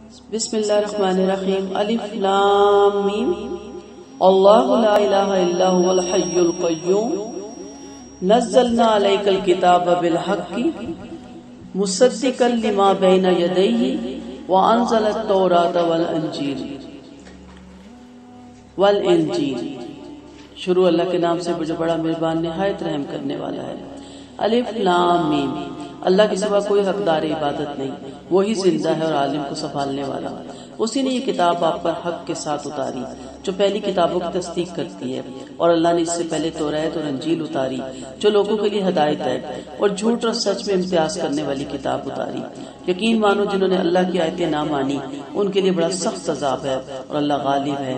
بسم اللہ الرحمن الرحیم الف لام میم اللہ لا الہ الا هو الحی القیوم نزلنا علیک الکتاب بالحق مصدقا لما بین یدیہ وانزل التوراۃ والانجیل شروع اللہ کے نام سے جو بڑا مہربان نہایت رحم کرنے والا ہے۔ الف لام میم اللہ کے سوا کوئی حقدار عبادت نہیں، وہی زندہ ہے اور عالم کو سنبھالنے والا۔ اسی نے یہ کتاب آپ پر حق کے ساتھ اتاری جو پہلی کتابوں کی تصدیق کرتی ہے، اور اللہ نے اس سے پہلے توریت اور انجیل اتاری جو لوگوں کے لیے ہدایت ہے، اور جھوٹ اور سچ میں امتیاز کرنے والی کتاب اتاری۔ یقین مانو جنہوں نے اللہ کی آیتیں نہ مانی ان کے لیے بڑا سخت عذاب ہے، اور اللہ غالب ہے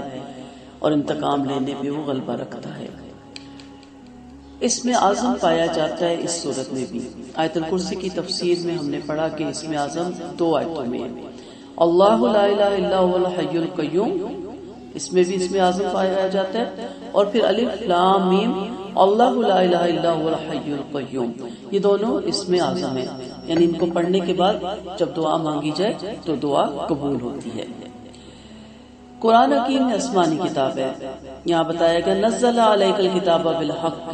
اور انتقام لینے پہ وہ غلبہ رکھتا ہے۔ اس میں اعظم پایا جاتا ہے اس صورت میں بھی۔ آیت الکرسی کی تفسیر میں ہم نے پڑھا کہ اس میں اعظم دو آیتوں میں ہے، اللہ لا الہ الا هو الحی القیوم، اس میں بھی اس میں اعظم پایا جاتا ہے، اور پھر الف لام میم اللہ لا الہ الا هو الحی القیوم، یہ دونوں اس میں اعظم ہیں، یعنی ان کو پڑھنے کے بعد جب دعا مانگی جائے تو دعا قبول ہوتی ہے۔ قرآن حکیم میں آسمانی کتاب ہے، یہاں بتایا گیا نزل علیک الکتاب بالحق،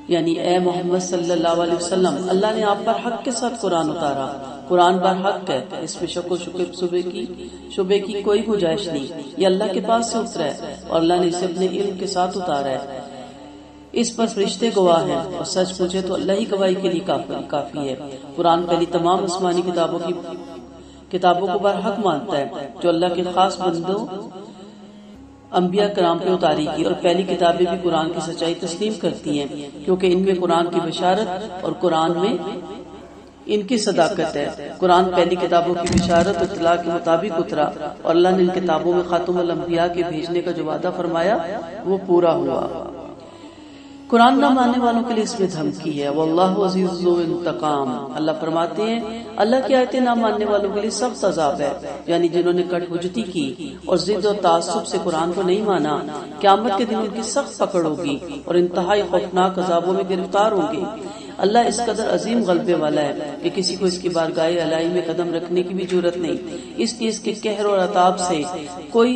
یعنی اے محمد صلی اللہ علیہ وسلم اللہ نے آپ پر حق کے ساتھ قرآن اتارا۔ قرآن برحق ہے، اس میں شک و شبے کی کوئی گنجائش نہیں، یہ اللہ کے پاس سے اترا ہے اور اللہ نے اسے اپنے علم کے ساتھ اتارا ہے۔ اس پر فرشتے گواہ ہیں، اور سچ پوچھے تو اللہ ہی گواہی کے لیے کافی ہے۔ قرآن پہلی تمام آسمانی کتابوں کو برحق مانتا ہے جو اللہ کے خاص بندوں انبیاء کرام پہ اتاری کی، اور پہلی کتابیں بھی قرآن کی سچائی تسلیم کرتی ہیں کیونکہ ان میں قرآن کی بشارت اور قرآن میں ان کی صداقت ہے۔ قرآن پہلی کتابوں کی بشارت اور اطلاع کے مطابق اترا، اور اللہ نے ان کتابوں میں خاتم الانبیاء کے بھیجنے کا جو وعدہ فرمایا وہ پورا ہوا۔ قرآن نہ ماننے والوں کے لیے اس میں دھمکی ہے، واللہ عزیز ذو انتقام، اللہ فرماتے ہیں اللہ کی آیتیں نہ ماننے والوں کے لیے سخت عذاب ہے، یعنی جنہوں نے کٹ حجتی کی اور ضد اور تعصب سے قرآن کو نہیں مانا، قیامت کے دن ان کی سخت پکڑ ہوگی اور انتہائی خوفناک عذابوں میں گرفتار ہوں گے۔ اللہ اس قدر عظیم غلبے والا ہے کہ کسی کو اس کی بارگاہ الہی میں قدم رکھنے کی بھی جرت نہیں، اس لیے اس کے قہر اور عذاب سے کوئی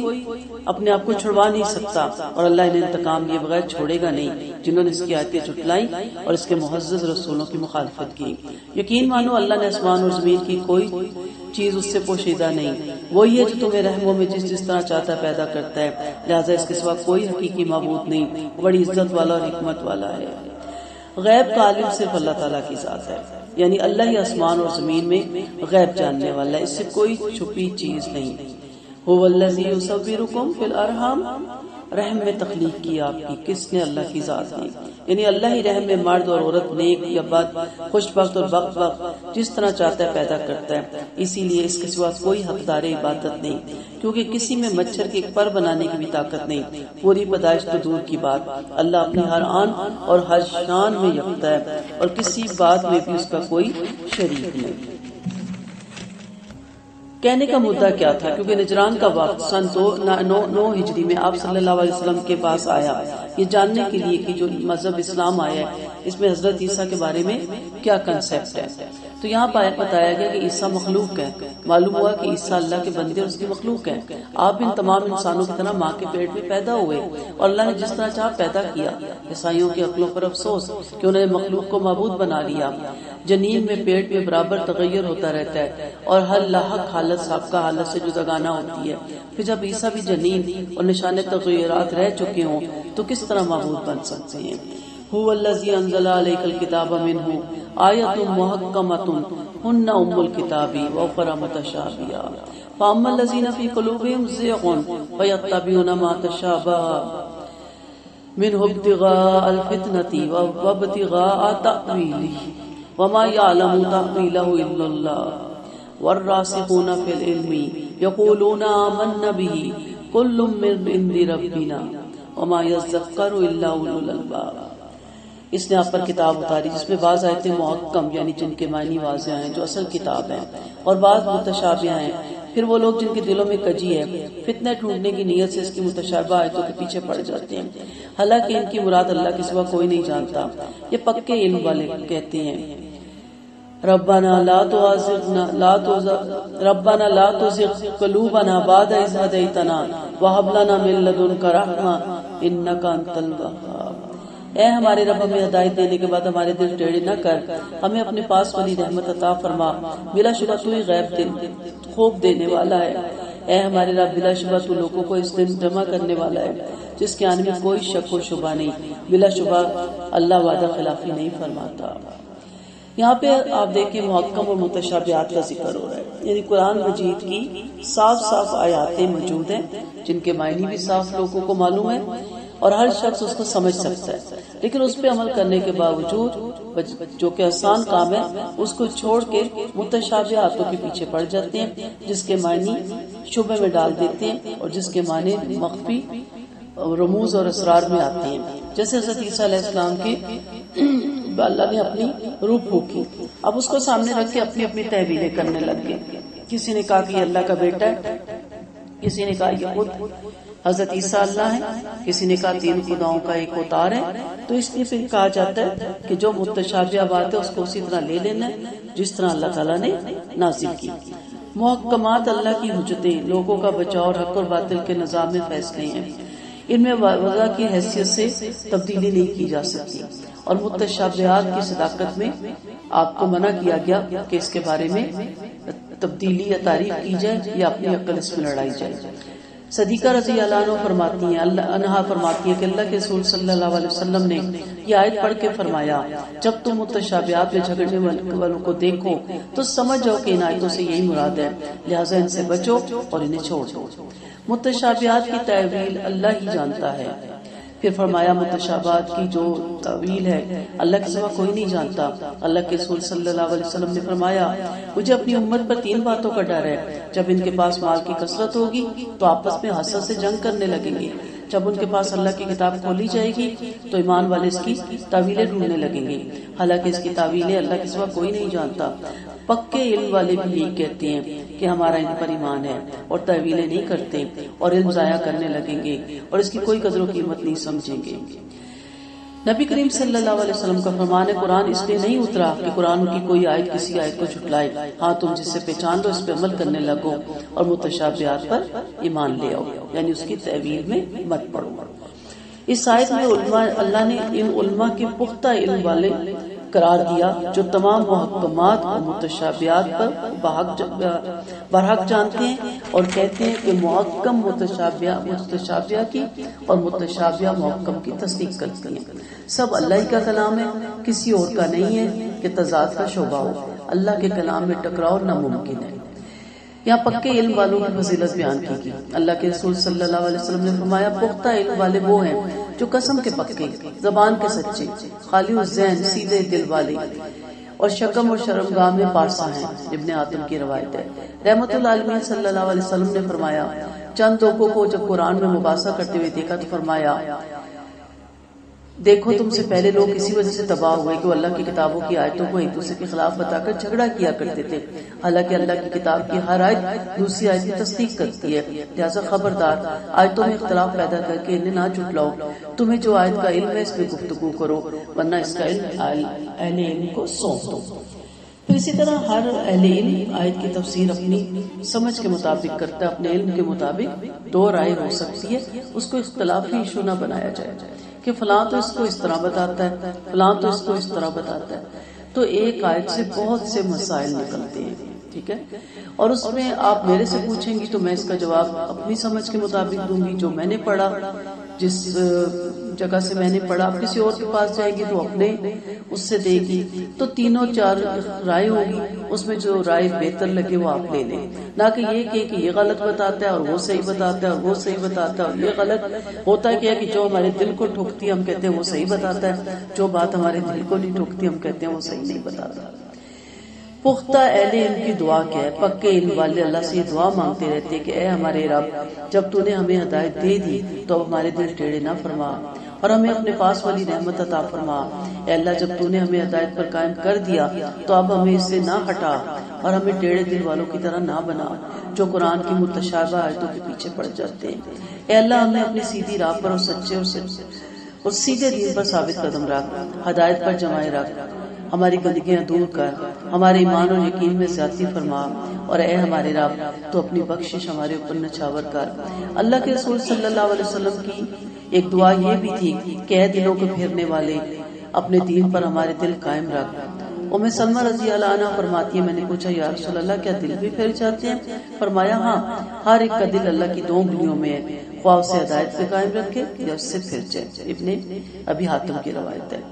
اپنے آپ کو چھڑوا نہیں سکتا، اور اللہ انہیں انتقام لیے بغیر چھوڑے گا نہیں جنہوں نے اس کی آیتیں جھٹلائیں اور اس کے معزز رسولوں کی مخالفت کی۔ یقین مانو اللہ نے آسمان اور زمین کی کوئی چیز اس سے پوشیدہ نہیں، وہی ہے جو تمہیں رحموں میں جس طرح چاہتا پیدا کرتا ہے، لہٰذا اس کے سوا کوئی حقیقی معبود نہیں، بڑی عزت والا اور حکمت والا ہے۔ غیب کا عالم صرف اللہ تعالیٰ کی ذات ہے، یعنی اللہ ہی آسمان اور زمین میں غیب جاننے والا ہے، اس سے کوئی چھپی چیز نہیں۔ هو الذی یصورکم فی الارحام، رحم میں تخلیق کی آپ کی، کس نے؟ اللہ کی ذات نے، یعنی اللہ ہی رحم میں مرد اور عورت، نیک یا بد، خوش بخت اور بد بخت جس طرح چاہتا ہے پیدا کرتا ہے، اسی لیے اس کے سوا کوئی حقدار عبادت نہیں، کیونکہ کسی میں مچھر کے ایک پر بنانے کی بھی طاقت نہیں، پوری پیدائش تو دور کی بات، اللہ اپنی ہر آن اور ہر شان میں یکتا ہے اور کسی بات میں بھی اس کا کوئی شریک نہیں۔ کہنے کا مدعا کیا تھا؟ کیونکہ نجران کا وقت سن 9 ہجری میں آپ صلی اللہ علیہ وسلم کے پاس آیا، یہ جاننے کے لیے کہ جو مذہب اسلام آیا ہے اس میں حضرت عیسیٰ کے بارے میں کیا کنسیپٹ ہے۔ تو یہاں بتایا گیا کہ عیسیٰ مخلوق ہے، معلوم ہوا کہ عیسیٰ اللہ کے بندے اور اس کی مخلوق ہے۔ آپ ان تمام انسانوں کی طرح ماں کے پیٹ میں پیدا ہوئے، اور اللہ نے جس طرح چاہا پیدا کیا۔ عیسائیوں کی عقلوں پر افسوس کہ انہوں نے مخلوق کو معبود بنا لیا۔ جنین میں پیٹ میں برابر تغیر ہوتا رہتا ہے، اور ہر لاحق حالت سابقہ حالت سے جداگانہ ہوتی ہے، پھر جب عیسیٰ بھی جنین اور نشان تغیرات رہ چکے ہوں تو کس طرح معبود بن سکتے ہیں؟ هو الذی انزل علیک الکتاب منہ آیۃ محکمۃ ہن ام الکتاب واخر متشابہات فاما الذین فی قلوبہم زیغ فیتبعون ما تشابہ منہ ابتغاء الفتنۃ وابتغاء تأویلہ وما یعلم تأویلہ الا اللہ والراسخون فی العلم یقولون آمنا بہ کل من عند ربنا وما یذکر الا اولو الالباب۔ اس نے آپ پر کتاب اتاری جس میں بعض آیتیں محکم یعنی جن کے معنی واضح ہیں جو اصل کتاب ہیں، اور بعض متشابہ ہیں، پھر وہ لوگ جن کے دلوں میں کجی ہے فتنہ ڈھونڈنے کی نیت سے اس کی متشابہ آیتوں کے پیچھے پڑ جاتے ہیں، حالانکہ ان کی مراد اللہ کے سوا کوئی نہیں جانتا۔ یہ پکے علم والے کہتے ہیں ربنا لا تزغ قلوبنا بعد إذ هديتنا وهب لنا من لدنك رحمة إنك أنت الوهاب۔ اے ہمارے رب ہمیں ہدایت دینے کے بعد ہمارے دل ٹیڑھے نہ کر، ہمیں اپنے پاس والی رحمت عطا فرما، بلا شبہ تو ہی غیب خوب دینے والا ہے۔ اے ہمارے رب بلا شبہ تو لوگوں کو اس دن جمع کرنے والا ہے جس کے آنے میں کوئی شک و شبہ نہیں، بلا شبہ اللہ وعدہ خلافی نہیں فرماتا۔ یہاں پہ آپ دیکھیں محکم اور متشابہات کا ذکر ہو رہا ہے، یعنی قرآن مجید کی صاف صاف آیاتیں موجود ہیں جن کے معنی بھی صاف لوگوں کو معلوم ہے اور ہر شخص اس کو سمجھ سکتا ہے، لیکن اس پہ عمل کرنے کے باوجود جو کہ آسان کام ہے اس کو چھوڑ کے متشابہاتوں کے پیچھے پڑ جاتے ہیں جس کے معنی شبہ میں ڈال دیتے ہیں اور جس کے معنی مخفی رموز اور اسرار میں آتے ہیں۔ جیسے حضرت عیسیٰ علیہ السلام کی اللہ نے اپنی روح پھونکی، اب اس کو سامنے رکھ کے اپنی اپنی تحویلیں کرنے لگ گئے۔ کسی نے کہا کہ یہ اللہ کا بیٹا ہے، کسی نے کہا یہ خود حضرت عیسیٰ اللہ ہے، کسی نے کہا تین خداؤں کا ایک اوتار ہے۔ تو اس لیے پھر کہا جاتا ہے کہ جو متشابہ بات ہے اس کو اسی طرح لے لینا ہے جس طرح اللہ تعالیٰ نے نازل کی۔ محکمات اللہ کی حجتیں لوگوں کا بچاؤ اور حق اور باطل کے نظام میں فیصلے ہیں، ان میں وضع کی حیثیت سے تبدیلی نہیں کی جا سکتی، اور متشابہات کی صداقت میں آپ کو منع کیا گیا کہ اس کے بارے میں تبدیلی یا تعریف کی جائے یا اپنی عقل اس میں لڑائی جائے۔ صدیقہ رضی اللہ عنہ فرماتی ہیں کہ اللہ کے رسول صلی اللہ علیہ وسلم نے یہ آیت پڑھ کے فرمایا، جب تم متشابہات میں جھگڑنے والوں کو دیکھو تو سمجھ جاؤ کہ ان آیتوں سے یہی مراد ہے، لہٰذا ان سے بچو اور انہیں چھوڑ دو۔ متشابہات کی تعویل اللہ ہی جانتا ہے۔ پھر فرمایا متشابہات کی جو تعویل ہے اللہ کے سوا کوئی نہیں جانتا۔ اللہ کے رسول صلی اللہ علیہ وسلم نے فرمایا، مجھے اپنی امت پر تین باتوں کا ڈر ہے، جب ان کے پاس مال کی کثرت ہوگی تو آپس میں حسد سے جنگ کرنے لگیں گے، جب ان کے پاس اللہ کی کتاب کھولی جائے گی تو ایمان والے اس کی تعویلیں ڈھونڈنے لگیں گے، حالانکہ اس کی تعویلیں اللہ کے سوا کوئی نہیں جانتا۔ پکے علم والے بھی یہی کہتے ہیں کہ ہمارا ان پر ایمان ہے اور تعویلیں نہیں کرتے اور علم ضائع کرنے لگیں گے اور اس کی کوئی قدر و قیمت نہیں سمجھیں گے۔ نبی کریم صلی اللہ علیہ وسلم کا فرمان ہے، قرآن اس لیے نہیں اترا کہ قرآن کی کوئی آیت کسی آیت کو جھٹلائے، ہاں تم جس سے پہچان لو اس پہ عمل کرنے لگو اور متشابہات پر ایمان لے آؤ، یعنی اس کی تعویل میں مت پڑو۔ اس آیت میں اللہ نے ان علماء کے پختہ علم والے قرار دیا جو تمام محکمات اور متشابہات پر برحق جانتے ہیں اور کہتے ہیں کہ محکم متشابہ کی اور متشابہ محکم کی تصدیق کرتے ہیں۔ سب اللہ ہی کا کلام ہے، کسی اور کا نہیں ہے کہ تضاد کا شعبہ ہو، اللہ کے کلام میں ٹکراؤ ناممکن ہے۔ یہاں پکے علم والوں کی فضیلت بیان کی گئی۔ اللہ کے رسول صلی اللہ علیہ وسلم نے فرمایا، پختہ علم والے وہ ہیں جو قسم کے پکے، زبان کے سچے، خالی الذہن سیدھے دل والے اور شکم اور شرمگاہ میں پارسا ہیں۔ ابن آدم کی روایت ہے۔ رحمت العالمین صلی اللہ علیہ وسلم نے فرمایا، چند لوگوں کو جب قرآن میں مباحثہ کرتے ہوئے دیکھا تو فرمایا، دیکھو تم سے پہلے لوگ اسی وجہ سے تباہ ہوئے کہ وہ اللہ کی کتابوں کی آیتوں کو ایک دوسرے کے خلاف بتا کر جھگڑا کیا کرتے تھے، حالانکہ اللہ کی کتاب کی ہر آیت دوسری آیت کی تصدیق کرتی ہے، لہذا خبردار آیتوں میں اختلاف پیدا کر کے انہیں نہ جھٹلاؤ۔ تمہیں جو آیت کا علم ہے اس میں گفتگو کرو، ورنہ اس کا علم اہل علم کو سونپ دو۔ پھر اسی طرح ہر اہل علم آیت کی تفسیر اپنی سمجھ کے مطابق کرتا ہے، اپنے علم کے مطابق دو رائے ہو سکتی ہے، اس کو اختلافی ایشو نہ بنایا جائے کہ فلاں تو اس کو اس طرح بتاتا ہے، فلاں تو اس کو اس طرح بتاتا ہے۔ تو ایک آیت سے بہت سے مسائل نکلتے ہیں، ٹھیک ہے، اور اس میں آپ میرے سے پوچھیں گی تو میں اس کا جواب اپنی سمجھ کے مطابق دوں گی، جو میں نے پڑھا، جس جگہ سے میں نے پڑھا۔ آپ کسی اور کے پاس جائے گی تو اپنے اس سے دے گی، تو تینوں چار رائے ہوگی، اس میں جو رائے بہتر لگے وہ آپ لے لیں، نہ کہ یہ کہ یہ غلط بتاتا ہے اور وہ صحیح بتاتا ہے اور وہ صحیح بتاتا ہے اور یہ غلط ہوتا ہے۔ کیا کہ جو ہمارے دل کو ٹھوکتی ہے ہم کہتے ہیں وہ صحیح بتاتا ہے، جو بات ہمارے دل کو نہیں ٹھوکتی ہم کہتے ہیں وہ صحیح نہیں بتاتا۔ پختہ اہل علم کی دعا کیا ہے؟ پکے علم والے اللہ سے یہ دعا مانگتے رہتے کہ اے ہمارے رب، جب تو نے ہمیں ہدایت دے دی تو اب ہمارے دل ٹیڑھے نہ فرما اور ہمیں اپنے پاس والی رحمت عطا فرما۔ اے اللہ، جب تو نے ہمیں ہدایت پر قائم کر دیا تو اب ہمیں اس سے نہ ہٹا اور ہمیں ٹیڑھے دل والوں کی طرح نہ بنا جو قرآن کی متشابہ آیتوں کے پیچھے پڑ جاتے ہیں۔ اے اللہ، ہمیں اپنی سیدھی راہ پر اور سچے اور سیدھے دین پر ثابت قدم رکھ، ہدایت پر جمائے رکھ، ہماری گندگیاں دور کر، ہمارے ایمان اور یقین میں زیادتی فرما، اور اے ہمارے رب تو اپنی بخشش ہمارے اوپر نچھاور کر۔ اللہ کے رسول صلی اللہ علیہ وسلم کی ایک دعا یہ بھی تھی کہ اے دلوں کو پھیرنے والے، اپنے دین پر ہمارے دل قائم رکھ۔ ام سلمہ رضی اللہ عنہ فرماتی ہے، میں نے پوچھا یا رسول اللہ کیا دل بھی پھر جاتے ہیں؟ فرمایا ہاں، ہر ایک کا دل اللہ کی 2 انگلیوں میں ہے، خواہ اسے ہدایت پہ قائم رکھے یا اس سے پھر جائے۔ ابن ابی حاتم کی روایت ہے۔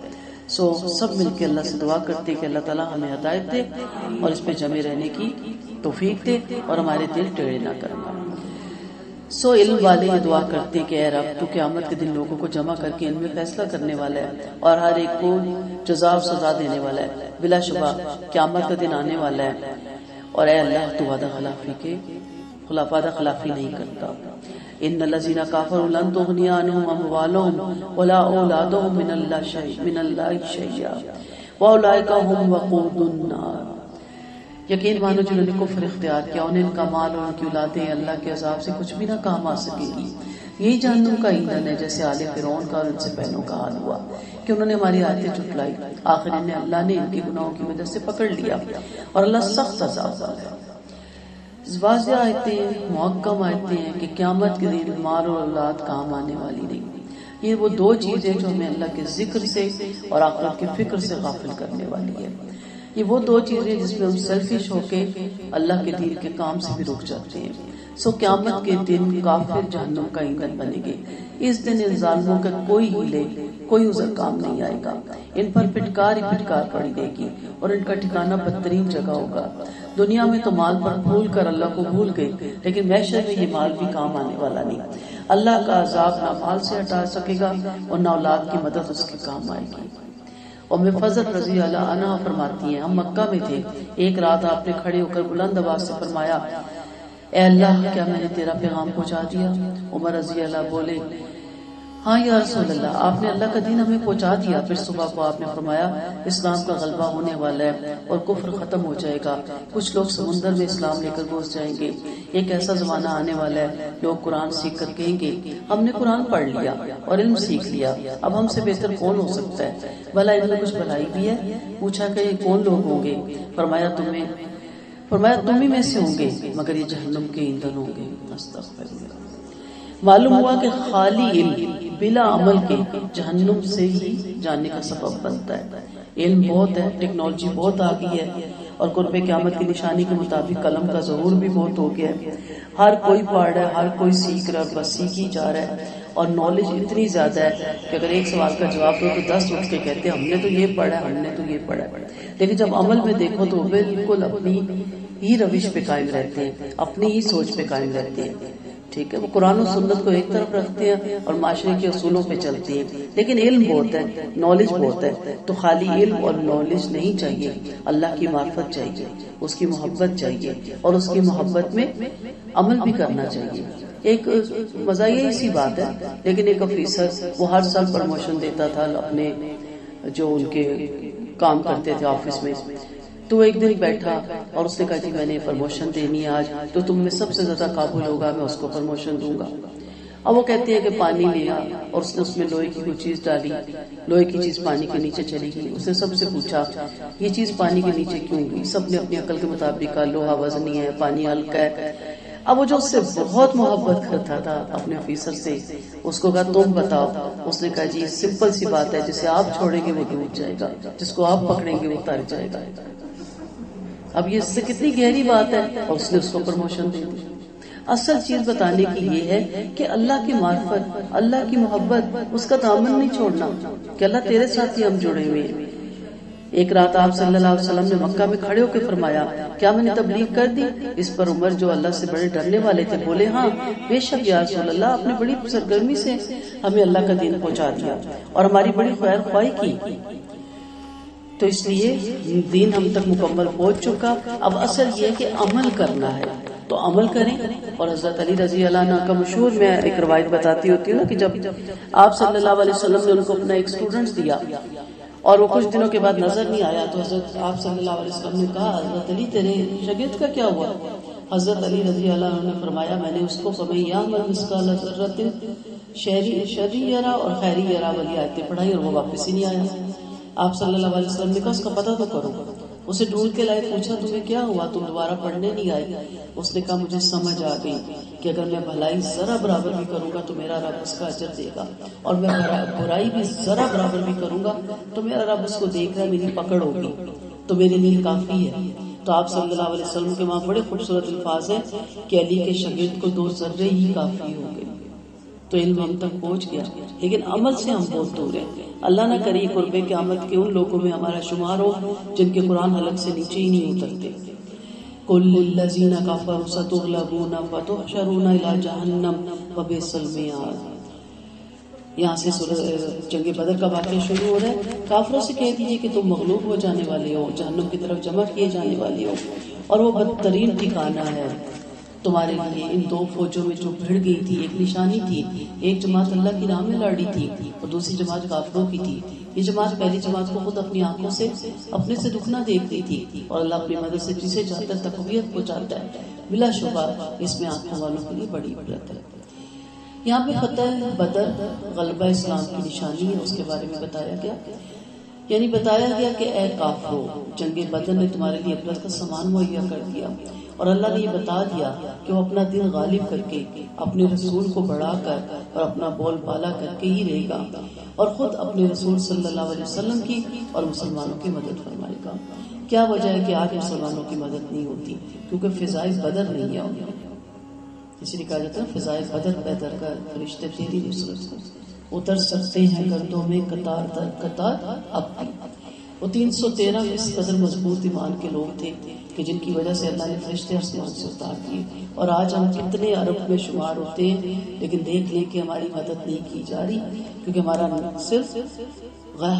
سب مل کے اللہ سے دعا کرتے کہ اللہ تعالیٰ ہمیں ہدایت دے اور اس پہ جمے رہنے کی توفیق دے اور ہمارے دل ٹیڑھے نہ کرنا۔ علم والے یہ دعا کرتے کہ اے رب تو قیامت کے دن لوگوں کو جمع کر کے ان میں فیصلہ کرنے والا ہے اور ہر ایک کو جزا و سزا دینے والا ہے۔ بلا شبہ قیامت کا دن آنے والا ہے، اور اے اللہ تو وعدہ خلافی نہیں کرتا۔ ان الذين كفروا لن تغني عنهم اموالهم ولا اولادهم من الله شيئا واولئك هم وقود النار۔ یقین مانو جنہوں نے کفر اختیار کیا، انہیں ان کا مال اور ان کی اولادیں اللہ کے عذاب سے کچھ بھی نہ کام آ سکے گی، یہی جہنم کا ایندھن ہے، جیسے آل فرعون کا اور ان سے پہلوں کا حال ہوا کہ انہوں نے ہماری آیتیں جھٹلائی، آخر انہیں اللہ نے ان کے گناہوں کی وجہ سے پکڑ لیا اور اللہ سخت عذاب والا ہے۔ واضح آیتیں، محکم آیتیں ہیں کہ قیامت کے دن مال اور اولاد کام آنے والی نہیں۔ یہ وہ 2 چیزیں جو ہمیں اللہ کے ذکر سے اور آخرت کے فکر سے غافل کرنے والی ہے۔ یہ وہ 2 چیزیں جس میں ہم سیلفش ہو کے اللہ کے دین کے کام سے بھی رک جاتے ہیں۔ قیامت کے دن کافر جہنم کا ایندھن بنے گے۔ اس دن ان ظالموں کا کوئی ہیلے، کوئی عذر کام نہیں آئے گا، ان پر پھٹکار ہی پھٹکار پڑی دے گی اور ان کا ٹھکانہ بدترین جگہ ہوگا۔ دنیا میں تو مال پر بھول کر اللہ کو بھول گئے، لیکن محشر میں یہ مال بھی کام آنے والا نہیں۔ اللہ کا عذاب نہ مال سے ہٹا سکے گا اور نہ اولاد کی مدد اس کے کام آئے گی۔ ام فضل رضی اللہ عنہ فرماتی ہیں، ہم مکہ میں تھے، ایک رات آپ نے کھڑے ہو کر بلند آواز سے فرمایا، اے اللہ کیا میں نے تیرا پیغام پہنچا دیا؟ عمر رضی اللہ بولے، ہاں یا رسول اللہ، آپ نے اللہ کا دین ہمیں پہنچا دیا۔ پھر صبح کو آپ نے فرمایا، اسلام کا غلبہ ہونے والا ہے اور کفر ختم ہو جائے گا، کچھ لوگ سمندر میں اسلام لے کر گھس جائیں گے، ایک ایسا زمانہ آنے والا ہے لوگ قرآن سیکھ کر کہیں گے ہم نے قرآن پڑھ لیا اور علم سیکھ لیا، اب ہم سے بہتر کون ہو سکتا ہے؟ بھلا ان میں کچھ بھلائی بھی ہے؟ پوچھا کہ یہ کون لوگ ہوں گے؟ فرمایا تم ہی میں سے ہوں گے، مگر یہ جہنم کے ایندھن ہوں گے۔ استغفر اللہ۔ معلوم ہوا کہ خالی علم بلا عمل کے جہنم سے ہی جانے کا سبب بنتا ہے۔ علم بہت ہے، ٹیکنالوجی بہت آ گئی ہے، اور قرب قیامت کی نشانی کے مطابق قلم کا ظہور بھی بہت ہو گیا ہے۔ ہر کوئی پڑھ رہا ہے، ہر کوئی سیکھ رہا ہے، بس سیکھی جا رہا ہے، اور نالج اتنی زیادہ ہے کہ اگر ایک سوال کا جواب دو تو 10 اٹھ کے کہتے ہیں ہم نے تو یہ پڑھا ہے، ہم نے تو یہ پڑھا ہے۔ لیکن جب عمل میں دیکھو تو بالکل اپنی ہی روش پہ قائم رہتے ہیں، اپنی ہی سوچ پہ قائم رہتے ہیں۔ ٹھیک ہے، وہ قرآن و سنت کو ایک طرف رکھتے ہیں اور معاشرے کے اصولوں پہ چلتے ہیں، لیکن علم بہت ہے، نالج بہت ہے۔ تو خالی علم اور نالج نہیں چاہیے، اللہ کی معرفت چاہیے، اس کی محبت چاہیے، اور اس کی محبت میں عمل بھی کرنا چاہیے۔ ایک مزاحیہ سی بات ہے، لیکن ایک آفیسر وہ ہر سال پروموشن دیتا تھا اپنے جو ان کے کام کرتے تھے آفس میں، تو ایک دن بیٹھا اور اس نے کہا جی میں نے پروموشن دینی ہے آج، تو تم میں سب سے زیادہ قابل ہوگا میں اس کو پروموشن دوں گا۔ اب وہ کہتے ہیں کہ پانی لیا، اور اس نے اس میں لوہے کی کوئی چیز ڈالی، لوہے کی چیز پانی کے نیچے چلی گئی۔ اس نے سب سے پوچھا یہ چیز پانی کے نیچے کیوں گئی؟ سب نے اپنی عقل کے مطابق کہا لوہا وزنی ہے، پانی ہلکا ہے۔ اب وہ جو اس سے بہت محبت کرتا تھا اپنے آفیسر سے، اس کو کہا تم بتاؤ۔ اس نے کہا جی سمپل سی بات ہے، جسے آپ چھوڑیں گے وہ ڈوب جائے گا، جس کو آپ پکڑیں گے وہ تر جائے گا۔ اب یہ اس سے کتنی گہری بات ہے، اور اس نے اس کو پروموشن دے دی۔ اصل چیز بتانے کی یہ ہے کہ اللہ کی معرفت، اللہ کی محبت، اس کا دامن نہیں چھوڑنا کہ اللہ تیرے ساتھ ہی ہم جڑے ہوئے ہیں۔ ایک رات آپ صلی اللہ علیہ وسلم نے مکہ میں کھڑے ہو کے فرمایا کیا میں نے تبلیغ کر دی؟ اس پر عمر جو اللہ سے بڑے ڈرنے والے تھے بولے ہاں بے شک یا رسول اللہ، آپ نے بڑی سرگرمی سے ہمیں اللہ کا دین پہنچا دیا اور ہماری بڑی خیر خواہی کی، تو اس لیے دین ہم تک مکمل پہنچ چکا۔ اب اصل یہ ہے کہ عمل کرنا ہے، تو عمل کریں۔ اور حضرت علی رضی اللہ عنہ کا مشہور میں ایک روایت بتاتی ہوتی ہوں نا کہ جب آپ صلی اللہ علیہ وسلم نے ان کو اپنا ایک اسٹوڈنٹ دیا اور وہ کچھ دنوں کے بعد نظر نہیں آیا، تو حضرت آپ صلی اللہ علیہ وسلم نے کہا حضرت علی تیرے شاگرد کا کیا ہوا؟ حضرت علی رضی اللہ عنہ نے فرمایا میں نے اس کو فَمَن يَعْمَلْ مِثْقَالَ ذَرَّةٍ شَرًّا يَرَهُ اور خیری یرا والی آیتیں پڑھائی اور وہ واپس ہی نہیں آیا۔ آپ صلی اللہ علیہ وسلم نے کہا اس کا پتہ تو کرو. اسے ڈھونڈ کے لائے, پوچھا تمہیں کیا ہوا, تم دوبارہ پڑھنے نہیں آئی؟ اس نے کہا مجھے سمجھ آ گئی کہ اگر میں بھلائی ذرا برابر بھی کروں گا تو میرا رب اس کا اجر دے گا, اور میں برائی بھی ذرا برابر بھی کروں گا تو میرا رب اس کو دیکھ رہا ہے, میری پکڑ ہوگی تو میرے لیے کافی ہے. تو آپ صلی اللہ علیہ وسلم کے وہاں بڑے خوبصورت الفاظ ہیں کہ علی کے شاگرد کو 2 ذرے ہی کافی ہو گئے. تو علم ہم تک پہنچ گیا, لیکن عمل سے ہم بہت دور ہیں. اللہ نہ کرے قرب قیامت کے ان لوگوں میں ہمارا شمار ہو جن کے قرآن حلق سے نیچے ہی نہیں اترتے. قل للذین کفروا ستغلبون فتحشرون الی جہنم وبئس المہاد. یہاں سے جنگ بدر کا واقعہ شروع ہو رہا ہے. کافروں سے کہہ دیجیے کہ تم مغلوب ہو جانے والے ہو, جہنم کی طرف جمع کیے جانے والے ہو, اور وہ بدترین ٹھکانہ ہے تمہارے لیے. ان 2 فوجوں میں جو بھیڑ گئی تھی ایک نشانی تھی, ایک جماعت اللہ کی راہ میں لڑی تھی اور دوسری جماعت کافروں کی تھی. یہ جماعت پہلی جماعت کو خود اپنی آنکھوں سے اپنے سے دکھنا دیکھتی تھی, اور اللہ اپنی مدد سے جسے چاہتا ہے تقویت پہنچاتا ہے. بلا شبہ اس میں آنکھوں والوں کے لیے بڑی عبرت ہے. یہاں پہ فتح بدر غلبہ اسلام کی نشانی ہے, اس کے بارے میں بتایا گیا. یعنی بتایا گیا کہ اے کافرو, جنگ بدر نے تمہارے لیے عبرت کا سامان مہیا کر دیا, اور اللہ نے یہ بتا دیا کہ وہ اپنا دین غالب کر کے, اپنے رسول کو بڑھا کر اور اپنا بول بالا کر کے ہی رہے گا, اور خود اپنے رسول صلی اللہ علیہ وسلم کی اور مسلمانوں کی مدد فرمائے گا. کیا وجہ ہے کہ آج مسلمانوں کی مدد نہیں ہوتی؟ کیونکہ فضائل بدر نہیں ہے. اسی لیے کہا جاتا ہے فضائل بدر پیدا کر فرشتے تیری نصرت کو اتر سکتے ہیں گردوں میں قطار در قطار. اب وہ 313 اس قدر مضبوط ایمان کے لوگ تھے کہ جن کی وجہ سے اللہ نے فرشتے آسمان سے اتار دیے. اور آج ہم کتنے ارب میں شمار ہوتے ہیں, لیکن دیکھ لیں کہ ہماری مدد نہیں کی جا رہی, کیونکہ ہمارا صرف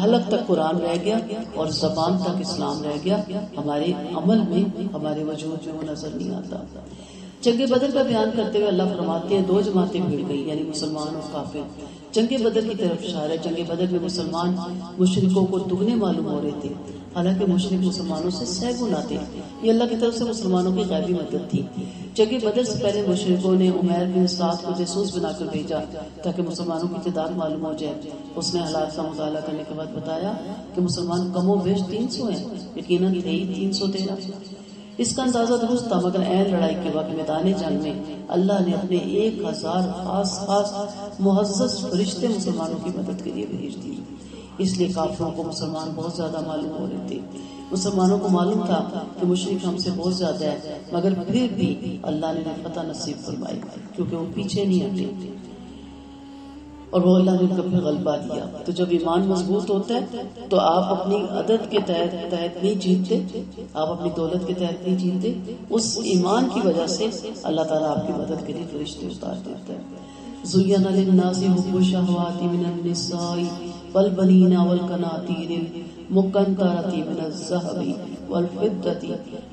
حلق تک قرآن رہ گیا اور زبان تک اسلام رہ گیا, ہمارے عمل میں ہمارے وجود میں وہ نظر نہیں آتا. جنگ بدر کا بیان کرتے ہوئے اللہ فرماتے ہیں 2 جماعتیں بھیڑ گئی, یعنی مسلمان اور کافر. جنگ بدر کی طرف اشارہ ہے. جنگ بدر میں مسلمان مشرکوں کو دگنے معلوم ہو رہے تھے, حالانکہ مشرک مسلمانوں سے 100 گنا تھے. یہ اللہ کی طرف سے مسلمانوں کی غیبی مدد تھی. جنگ بدر سے پہلے مشرکوں نے عمیر بن سعد کو جاسوس بنا کر بھیجا تاکہ مسلمانوں کی تعداد معلوم ہو جائے. اس نے حالات کا مطالعہ کرنے کے بعد بتایا کہ مسلمان کم و بیش 300 ہیں, یقیناً تھے ہی 313. اس کا اندازہ درست تھا, مگر عین لڑائی کے وقت میدان جنگ میں اللہ نے اپنے 1000 خاص معزز فرشتے مسلمانوں کی مدد کے لیے بھیج دیے. اس لیے کافروں کو مسلمان بہت زیادہ معلوم ہو رہے تھے. مسلمانوں کو معلوم تھا کہ مشرک ہم سے بہت زیادہ ہے, مگر پھر بھی اللہ نے فتح نصیب فرمائی کیونکہ وہ پیچھے نہیں ہٹے, اور وہ اللہ نے ان کو پھر غلبہ دیا. تو جب ایمان مضبوط ہوتا ہے تو آپ اپنی عدد کے تحت نہیں جیتتے, آپ اپنی دولت کے تحت نہیں جیتتے. اس ایمان کی وجہ سے اللہ تعالیٰ آپ کی مدد کے لیے فرشتے اتار دیتا ہے. زُيِّنَ لِلنَّاسِ حُبُّ الشَّهَوَاتِ مِنَ النِّسَاءِ وَالْبَنِينَ وَالْقَنَاطِيرِ الْمُقَنطَرَةِ مِنَ الذَّهَبِ وَالْفِضَّةِ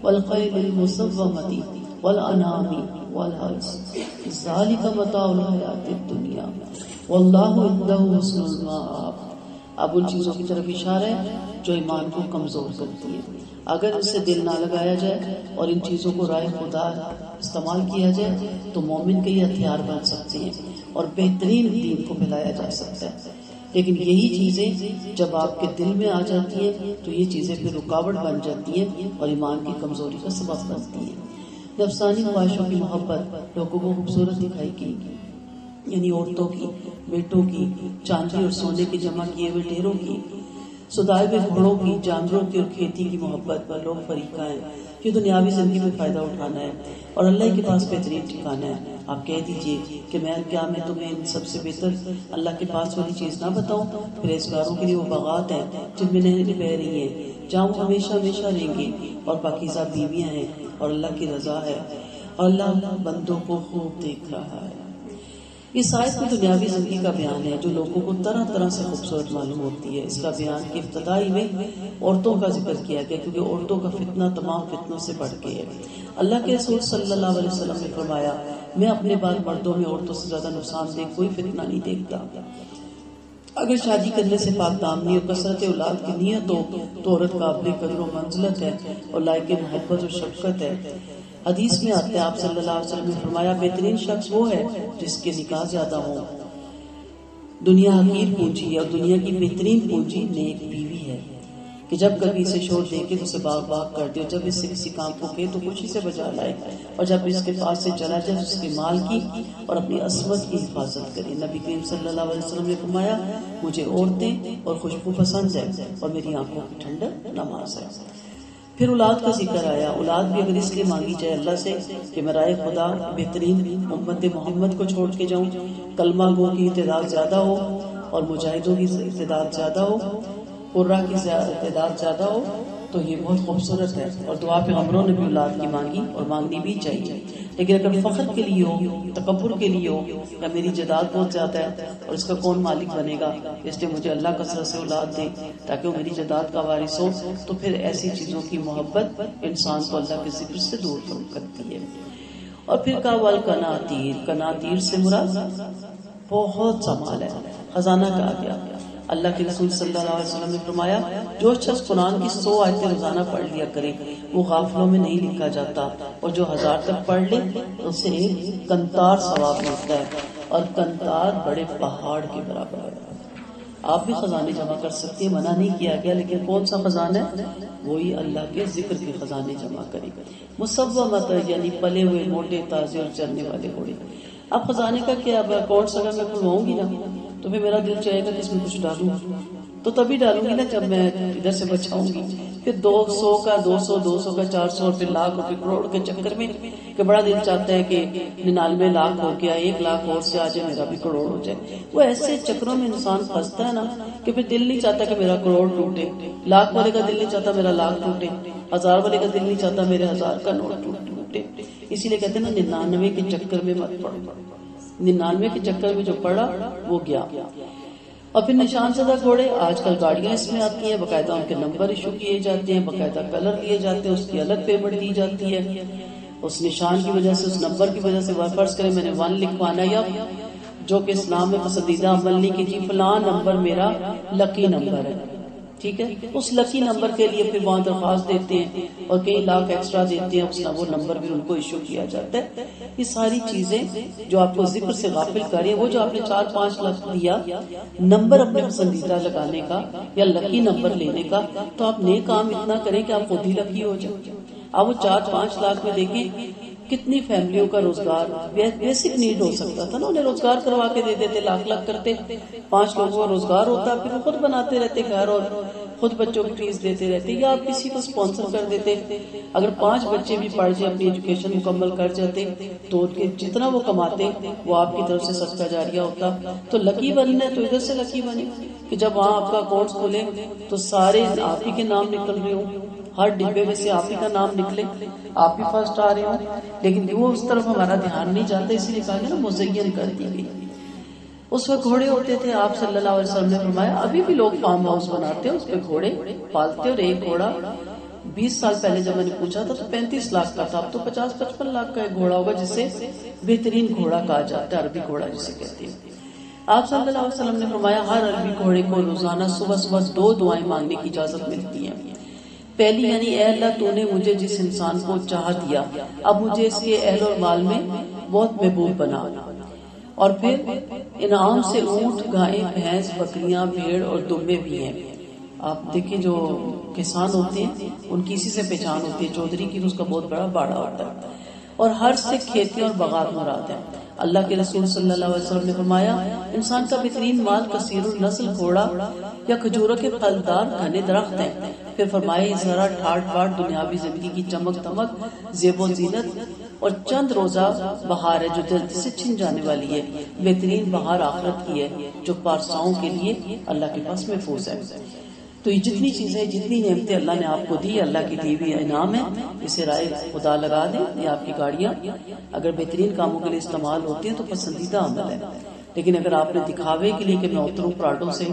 وَالْخَيْلِ الْمُسَوَّمَةِ وَالْأَنْعَامِ وَالْحَرْثِ ذَلِكَ مَتَاعُ الْحَيَاةِ الدُّنْيَا واللہ عنده حسن المآب. اب ان چیزوں کی طرف اشارہ ہے جو ایمان کو کمزور کرتی ہیں. اگر اس سے دل نہ لگایا جائے اور ان چیزوں کو رائے خدا استعمال کیا جائے تو مومن کے یہ ہتھیار بن سکتے ہیں اور بہترین دین کو پھیلایا جا سکتا ہے. لیکن یہی چیزیں جب آپ کے دل میں آ جاتی ہیں تو یہ چیزیں پھر رکاوٹ بن جاتی ہیں اور ایمان کی کمزوری کا سبب بنتی ہیں. نفسانی خواہشوں کی محبت لوگوں کو خوبصورت دکھائی کی, یعنی عورتوں کی, بیٹوں کی, چاندی اور سونے کے جمع کیے ہوئے ڈھیروں کی, سدائے ہوئے گھوڑوں کی, جانوروں کی اور کھیتی کی محبت پر لوگ فریقہ ہیں. یہ دنیاوی زندگی میں فائدہ اٹھانا ہے اور اللہ کے پاس بہترین ٹھکانا ہے. آپ کہہ دیجئے کہ میں تمہیں ان سب سے بہتر اللہ کے پاس والی چیز نہ بتاؤں. پرہیزگاروں کے لیے وہ باغات ہیں جن میں نہریں بہہ رہی ہیں, جہاں وہ ہمیشہ رہیں گے, اور پاکیزہ بیویاں ہیں اور اللہ کی رضا ہے, اور اللہ بندوں کو خوب دیکھ رہا ہے. اس آیت میں دنیاوی زندگی کا بیان ہے جو لوگوں کو طرح طرح سے خوبصورت معلوم ہوتی ہے. اس کا بیان کی ابتدائی میں عورتوں کا ذکر کیا گیا کیونکہ عورتوں کا فتنہ تمام فتنوں سے بڑھ کے ہے. اللہ کے رسول صلی اللہ علیہ وسلم نے فرمایا, میں اپنے بعد مردوں میں عورتوں سے زیادہ نقصان دہ کوئی فتنہ نہیں دیکھتا. اگر شادی کرنے سے پاک دامنی اور کثرت اولاد کی نیت ہو تو عورت قابل قدر و منزلت ہے اور لائق محبت و شفقت ہے. حدیث میں آتے ہیں آپ صلی اللہ علیہ وسلم نے فرمایا, بہترین شخص وہ ہے جس کے نکاح زیادہ ہوں. دنیا حقیر پونجی اور دنیا کی بہترین پونجی نیک بیوی ہے. کہ جب کبھی اسے شور دیکھے تو اسے باغ باغ کر دے، اور جب اس سے کسی کام کو کہے تو خوشی سے بجا لائے، اور جب اس کے پاس سے چلا جائے تو اس کے مال کی اور اپنی عصمت کی حفاظت کرے۔ نبی کریم صلی اللہ علیہ وسلم نے فرمایا مجھے عورتیں اور خوشبو پسند ہے اور میری آنکھوں کی ٹھنڈک نماز ہے۔ پھر اولاد کا ذکر آیا۔ اولاد بھی اگر اس لیے مانگی جائے اللہ سے کہ میں رائے خدا بہترین امت محمد کو چھوڑ کے جاؤں، کلمہ گو کی تعداد زیادہ ہو اور مجاہدوں کی تعداد زیادہ ہو، قرہ کی تعداد زیادہ ہو، تو یہ بہت خوبصورت ہے، اور دعا پیغمبروں نے بھی اولاد کی مانگی اور مانگنی بھی چاہیے۔ لیکن اگر فخر کے لیے ہو، تکبر کے لیے ہو، یا میری جائیداد بہت زیادہ ہے اور اس کا کون مالک بنے گا، اس لیے مجھے اللہ کثرت سے اولاد دے تاکہ وہ میری جائیداد کا وارث ہو، تو پھر ایسی چیزوں کی محبت انسان کو اللہ کے ذکر سے دور کرتی ہے۔ اور پھر کہا والقناطیر، قناطیر سے مراد بہت سا مال ہے، خزانہ کہا گیا۔ اللہ کے رسول صلی اللہ علیہ وسلم نے فرمایا جو شخص قرآن کی 100 آیتیں روزانہ پڑھ لیا کرے وہ غافلوں میں نہیں لکھا جاتا، اور جو 1000 تک پڑھ لے اسے ایک کنتار ثواب ملتا ہے، اور کنتار بڑے پہاڑ کے برابر ہے۔ آپ بھی خزانے جمع کر سکتے ہیں، منع نہیں کیا گیا، لیکن کون سا خزانہ ہے؟ وہی اللہ کے ذکر کے خزانے جمع کرے۔ مسومۃ یعنی پلے ہوئے موٹے تازے اور چلنے والے گھوڑے۔ اب خزانے کا کیا، اب اکاؤنٹس اگر میں کھلواؤں گی نا تو پھر میرا دل چاہے گا کہ اس میں کچھ ڈالوں، تو تبھی ڈالوں گی نا جب میں ادھر سے بچاؤں گی۔ پھر 200 کا 200 200 کا 400 اور پھر لاکھ اور پھر کروڑ کے چکر میں کہ بڑا دل چاہتا ہے کہ 99 لاکھ ہو گیا، 1 لاکھ اور سے آ جائے میرا بھی کروڑ ہو جائے۔ وہ ایسے چکروں میں انسان پھنستا ہے نا کہ پھر دل نہیں چاہتا کہ میرا کروڑ ٹوٹے، لاکھ والے کا دل نہیں چاہتا میرا لاکھ ٹوٹے، 1000 والے کا دل نہیں چاہتا میرے 1000 کا نوٹ ٹوٹے۔ اسی لیے کہتے ہیں نا 99 کے چکر میں مت پڑو، 99 کے چکر میں جو پڑا وہ گیا۔ اور پھر نشان زدہ گھوڑے، آج کل گاڑیاں اس میں آتی ہیں، باقاعدہ ان کے نمبر ایشو کیے جاتے ہیں، باقاعدہ کلر لیے جاتے ہیں، اس کی الگ پیمنٹ دی جاتی ہے، اس نشان کی وجہ سے، اس نمبر کی وجہ سے۔ فرض کریں میں نے 1 لکھوانا یا جو کہ اسلام میں پسندیدہ عمل نہیں کہ جی فلاں نمبر میرا لکی نمبر ہے، ٹھیک ہے، اس لکی نمبر کے لیے پھر وہاں درخواست دیتے ہیں اور کئی لاکھ ایکسٹرا دیتے ہیں، اس وہ نمبر بھی ان کو ایشو کیا جاتا ہے۔ یہ ساری چیزیں جو آپ کو ذکر سے غافل کر رہی ہیں، وہ جو آپ نے 4-5 لاکھ دیا نمبر اپنے پسندیدہ لگانے کا یا لکی نمبر لینے کا، تو آپ نیک کام اتنا کریں کہ آپ خود ہی لکی ہو جائیں۔ آپ وہ 4-5 لاکھ میں دیکھیں کتنی فیملیوں کا روزگار، بیسک نیڈ ہو سکتا تھا نا، انہیں روزگار کروا کے دے دیتے، لاکھ لاکھ کرتے، 5 لوگوں کا روزگار ہوتا، پھر وہ خود بناتے رہتے گھر اور خود بچوں کی فیس دیتے رہتے، یا آپ کسی کو سپانسر کر دیتے۔ اگر 5 بچے بھی پڑھ جائے، اپنی ایجوکیشن مکمل کر جاتے، تو جتنا وہ کماتے وہ آپ کی طرف سے صدقہ جاریہ ہوتا۔ تو لکی بننا ہے تو ادھر سے لکی بنے کہ جب وہاں آپ کا اکاؤنٹ کھولے تو سارے آپ ہی کے نام نکل رہے ہوں، ہر ڈبے میں سے آپ ہی کا نام نکلے، آپ ہی فرسٹ آ رہے ہوں، لیکن وہ اس طرف ہمارا دھیان نہیں جاتا، اسی لیے کہا گیا نا مزین کر دی گئی۔ اس وقت گھوڑے ہوتے تھے، آپ صلی اللہ علیہ وسلم نے فرمایا ابھی بھی لوگ فارم ہاؤس بناتے ہیں، اس پہ گھوڑے پالتے، اور ایک گھوڑا 20 سال پہلے جب میں نے پوچھا تھا تو 35 لاکھ کا تھا، اب تو 50-55 لاکھ کا ایک گھوڑا ہوگا، جسے بہترین گھوڑا کہا جاتا ہے، عربی گھوڑا جسے کہتے ہیں۔ آپ صلی اللہ علیہ وسلم نے فرمایا ہر عربی گھوڑے کو روزانہ صبح صبح 2 دعائیں مانگنے کی اجازت ملتی ہے۔ پہلی یعنی اے اللہ تو نے مجھے جس انسان کو چاہ دیا، اب مجھے اس کے اہل اور مال میں بہت محبوب بنا۔ اور پھر انعام سے اونٹ، گائیں، بھینس، بکریاں، بھیڑ اور دمبے بھی ہیں۔ آپ دیکھیں جو کسان ہوتے ہیں ان کی اسی سے پہچان ہوتی ہے، چودھری کی اس کا بہت بڑا باڑا ہوتا ہے۔ اور ہر سے کھیتی اور باغات مراد ہے۔ اللہ کے رسول صلی اللہ علیہ وسلم نے فرمایا انسان کا بہترین مال کثیر النسل گھوڑا یا کھجوروں کے پھلدار گھنے درخت ہیں۔ پھر فرمایا ذرا ٹھاٹ باٹ دنیاوی زندگی کی چمک دمک، زیب و زینت، اور چند روزہ بہار ہے جو جلدی سے چھن جانے والی ہے، بہترین بہار آخرت کی ہے جو پارساؤں کے لیے اللہ کے پاس محفوظ ہے۔ تو یہ جتنی چیزیں، جتنی نعمتیں اللہ نے آپ کو دی، اللہ کی دی ہوئی انعام ہے، اسے رائے خدا لگا دیں۔ یہ آپ کی گاڑیاں اگر بہترین کاموں کے لیے استعمال ہوتی ہیں تو پسندیدہ عمل ہے، لیکن اگر آپ نے دکھاوے کے لیے کہ میں اتروں پراڈو سے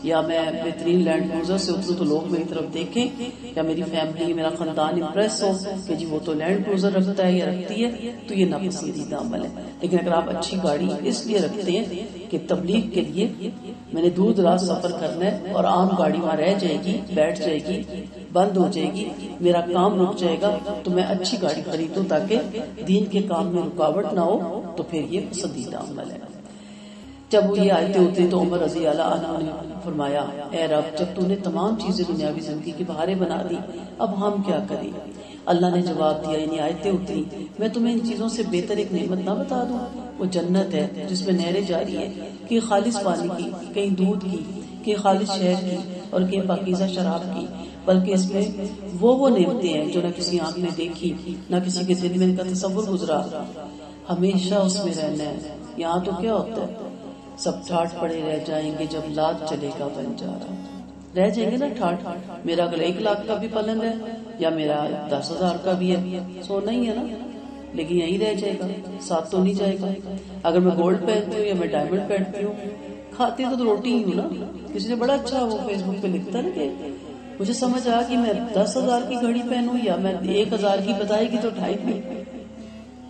یا میں بہترین لینڈ کروزر سے اتروں تو لوگ میری طرف دیکھیں، یا میری فیملی، میرا خاندان امپریس ہو کہ جی وہ تو لینڈ کروزر رکھتا ہے یا رکھتی ہے، تو یہ ناپسندیدہ عمل ہے۔ لیکن اگر آپ اچھی گاڑی اس لیے رکھتے ہیں کہ تبلیغ کے لیے میں نے دور دراز سفر کرنا ہے اور عام گاڑی وہاں رہ جائے گی، بیٹھ جائے گی، بند ہو جائے گی، میرا کام رک جائے گا، تو میں اچھی گاڑی خریدوں تاکہ دین کے کام میں رکاوٹ نہ ہو، تو پھر یہ پسندیدہ عمل ہے۔ جب وہ یہ آیتیں اتری تو عمر رضی اللہ عنہ نے فرمایا اے رب جب تو نے تمام چیزیں دنیاوی زندگی کی بہاریں بنا دی اب ہم کیا کریں؟ اللہ نے جواب دیا انہیں آیتیں اتری میں تمہیں ان چیزوں سے بہتر ایک نعمت نہ بتا دوں؟ وہ جنت ہے جس میں نہریں جاری ہیں، کہ خالص پانی کی، کہیں دودھ کی، کہ خالص شہد کی اور کہیں پاکیزہ شراب کی، بلکہ اس میں وہ نعمتیں ہیں جو نہ کسی آنکھ نے دیکھی نہ کسی کے دل میں ان کا تصور گزرا۔ ہمیشہ اس میں رہنا ہے۔ یہاں تو کیا ہوتا ہے، سب ٹھاٹ پڑے رہ جائیں گے جب لات چلے گا بنجارا، رہ جائیں گے نا ٹھاٹ، میرا اگر 1 لاکھ کا بھی پلنگ ہے یا میرا 10,000 کا بھی ہے، سونا ہی ہے نا، لیکن یہی رہ جائے گا، ساتھ تو نہیں جائے گا۔ اگر میں گولڈ پہنتی ہوں یا میں ڈائمنڈ پہنتی ہوں، کھاتی تو روٹی ہی ہوں نا۔ کسی نے بڑا اچھا وہ فیس بک پہ لکھتا نا کہ مجھے سمجھ آیا کہ میں 10,000 کی گھڑی پہنوں یا میں 1,000 کی بتائے گی تو 2.5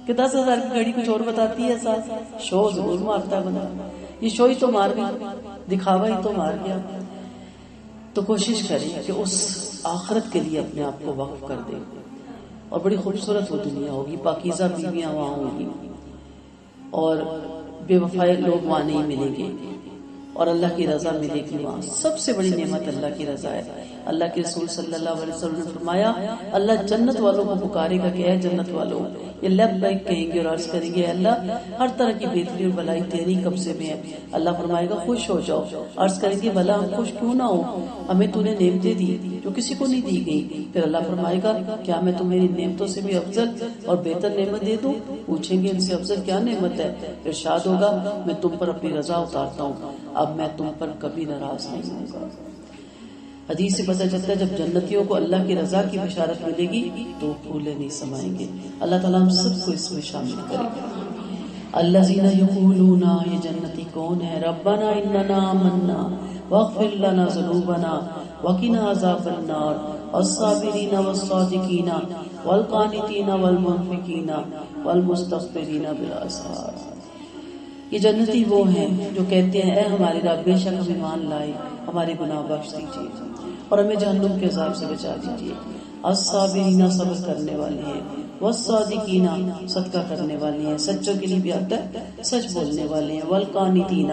کہ 10,000 کی گھڑی کچھ اور بتاتی ہے، ساتھ شو ضرور مارتا ہے بندہ، یہ شو ہی تو مار گیا، دکھاوا ہی تو مار گیا۔ تو کوشش کریں کہ اس آخرت کے لیے اپنے آپ کو وقف کر دیں، اور بڑی خوبصورت وہ دنیا ہوگی، پاکیزہ بیویاں وہاں ہوں گی اور بے وفائے لوگ وہاں نہیں ملیں گے، اور اللہ کی رضا ملے گی وہاں۔ سب سے بڑی نعمت اللہ کی رضا ہے۔ اللہ کے رسول صلی اللہ علیہ وسلم نے فرمایا اللہ جنت والوں کو پکارے گا کہ اے جنت والوں، یہ لبیک کہیں گے اور عرض کریں گے اللہ ہر طرح کی بہتری اور بھلائی تیری قبضے میں ہے۔ اللہ فرمائے گا خوش ہو جاؤ، عرض کریں گے بھلا ہم خوش کیوں نہ ہو، ہمیں تو نے نعمتیں دی جو کسی کو نہیں دی گئی۔ پھر اللہ فرمائے گا کیا میں تمہیں ان نعمتوں سے بھی افضل اور بہتر نعمت دے دوں؟ پوچھیں گے ان سے افضل کیا نعمت ہے؟ ارشاد ہوگا میں تم پر اپنی رضا اتارتا ہوں، اب میں تم پر کبھی ناراض نہیں ہوں گا۔ حدیث سے پتہ چلتا ہے جب جنتیوں کو اللہ کی رضا کی بشارت ملے گی تو پھولے نہیں سمائیں گے۔ اللہ تعالیٰ ہم سب کو اس میں شامل کرے گا۔ الذین یقولون، یہ جنتی کون ہے؟ ربنا اننا آمنا واغفر لنا ذنوبنا وقنا عذاب النار والصابرین والصادقین والقانتین والمنفقین والمستغفرین بالاسحار۔ یہ جنتی وہ ہیں جو کہتے ہیں اے ہمارے رب بے شک ہم ایمان لائے، ہمارے گناہ بخش دیجیے اور ہمیں جہنم کے عذاب سے بچا دیجیے۔ الصابرین، صبر کرنے والے ہیں، والصادقین، صدقہ کرنے والے ہیں، سچوں کے لیے بھی آتا ہے، سچ بولنے والے ہیں، والقانتین،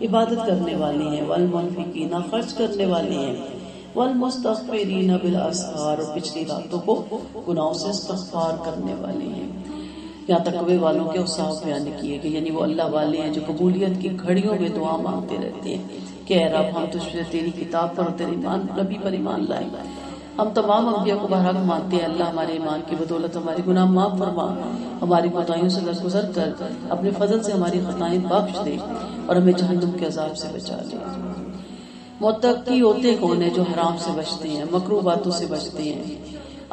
عبادت کرنے والے ہیں، والمنفقین، خرچ کرنے والے ہیں، والمستغفرین بالاسحار، اور پچھلی راتوں کو گناہوں سے استغفار کرنے والے ہیں۔ یہاں تقوی والوں کے اوصاف بیان کیے گئے، یعنی وہ اللہ والے ہیں جو قبولیت کی گھڑیوں میں دعا مانگتے رہتے ہیں کہ اے رب ہم تجھ سے تیری کتاب پر اور تیرے نبی پر ایمان لائے، ہم تمام انبیاء کو برحق مانتے ہیں، اللہ ہمارے ایمان کی بدولت ہمارے گناہ معاف فرما، ہماری کوتاہیوں سے درگزر کر، اپنے فضل سے ہماری خطائیں بخش دے اور ہمیں جہنم کے عذاب سے بچا لے۔ متقی ہوتے کون ہیں؟ جو حرام سے بچتے ہیں، مکروہ باتوں سے بچتے ہیں،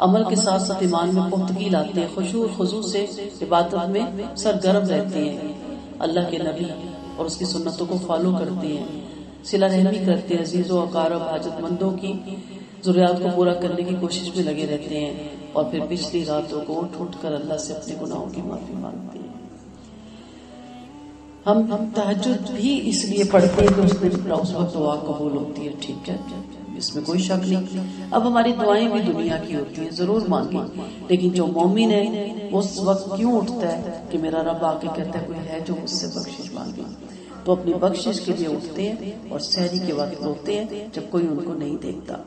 عمل کے ساتھ ساتھ ایمان میں پختگی لاتے ہیں، خشوع و خضوع سے عبادت میں سرگرم رہتے ہیں، اللہ کے نبی اور اس کی سنتوں کو فالو کرتے ہیں، صلہ رحمی کرتے ہیں، عزیز و اقارب حاجت مندوں کی ضروریات کو پورا کرنے کی کوشش میں لگے رہتے ہیں، اور پھر پچھلی راتوں کو اٹھ کر اللہ سے اپنے گناہوں کی معافی مانگتے ہیں۔ ہم تہجد بھی اس لیے پڑھتے ہیں کہ اس وقت دعا قبول ہوتی ہے، ٹھیک ہے، اس میں کوئی شک نہیں۔ اب ہماری دعائیں بھی دنیا کی ہوتی ہیں، ضرور مانگیں، لیکن جو مومن ہے وہ اس وقت کیوں اٹھتا ہے کہ میرا رب آ کے کہتا ہے کوئی ہے جو مجھ سے بخشش مانگے، تو اپنی بخشش کے لیے اٹھتے ہیں اور سحری کے وقت ہوتے ہیں جب کوئی ان کو نہیں دیکھتا۔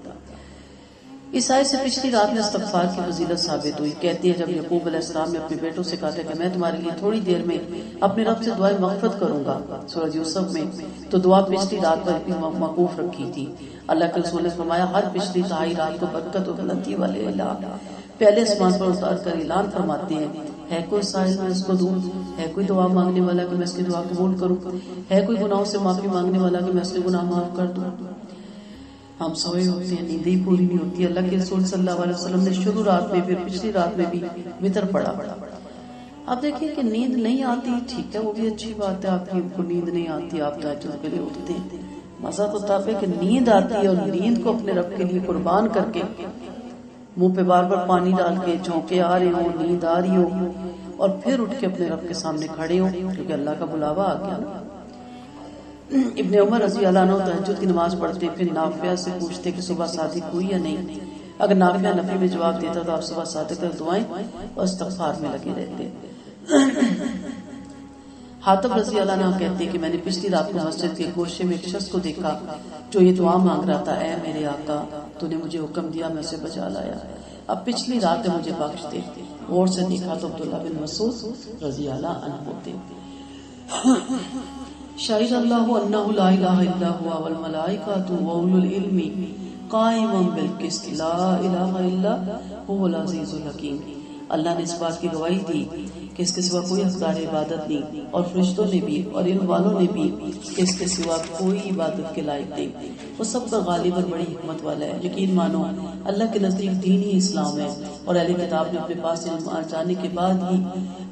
اس آیت سے پچھلی رات میں استغفار کی فضیلت ثابت ہوئی۔ کہتی ہے جب یعقوب علیہ السلام نے اپنے بیٹوں سے کہا تھا کہ میں تمہارے لیے تھوڑی دیر میں اپنے رب سے دعائیں مغفرت کروں گا، سورہ یوسف میں، تو دعا پچھلی رات پر بھی موقوف رکھی تھی۔ اللہ کے رسول نے فرمایا ہر پچھلی تہائی رات کو برکت و بلندی والے اعلان پہلے آسمان پر اتار کر اعلان فرماتے ہیں، ہے کوئی سائل میں اس کو دوں، ہے کوئی دعا مانگنے والا کہ میں اس کی دعا قبول کروں، ہے کوئی گناہوں سے معافی مانگنے والا کہ میں اس کے گناہ معاف کر دوں۔ ہم سوئے ہوتے ہیں، نیند ہی پوری نہیں ہوتی۔ اللہ کے رسول صلی اللہ علیہ وسلم نے شروع رات میں پھر پچھلی رات میں بھی وتر پڑھا۔ اب دیکھیں کہ نیند نہیں آتی، ٹھیک ہے، وہ بھی اچھی بات ہے، آپ کو نیند نہیں آتی، آپ تہجد کے لیے اٹھتے ہیں، مزہ تو تب ہے کہ نیند آتی ہے اور نیند کو اپنے رب کے لیے قربان کر کے منہ پہ بار بار پانی ڈال کے جھونکے آ رہے ہوں، نیند آ رہی ہو، اور پھر اٹھ کے اپنے رب کے سامنے کھڑے ہوں، کیونکہ اللہ کا بلاوا آ گیا نا۔ ابن عمر رضی اللہ عنہ تہجد کی نماز پڑھتے، پھر نافعہ سے پوچھتے کہ صبح صادق ہوئی یا نہیں۔ اگر نافعہ نفی میں جواب دیتا تو آپ صبح صادق کر دعائیں اور استغفار میں لگے رہتے۔ حاتب رضی اللہ عنہ کہتے کہ میں نے پچھلی رات کو مسجد کے گوشے میں ایک شخص کو دیکھا جو یہ دعا مانگ رہا تھا، اے میرے آقا تو نے مجھے حکم دیا، میں اسے بچا لایا، اب پچھلی رات میں مجھے بخش دے۔ غور سے دیکھا تو عبداللہ بن مسعود رضی اللہ عنہ ہوتے۔ شاہد اللہ انہ لا الہ الا هو والملائکۃ واولو العلم قائما بالقسط لا الہ الا هو العزیز الحکیم۔ اللہ نے اس بات کی گواہی دی کہ اس کے سوا کوئی حقدار عبادت نہیں، اور فرشتوں نے بھی اور علم والوں نے بھی کہ اس کے سوا کوئی عبادت کے لائق نہیں، وہ سب کا غالب اور بڑی حکمت والا ہے۔ یقین مانو اللہ کے نزدیک دین ہی اسلام ہے، اور اہل کتاب نے اپنے پاس علم آ جانے کے بعد ہی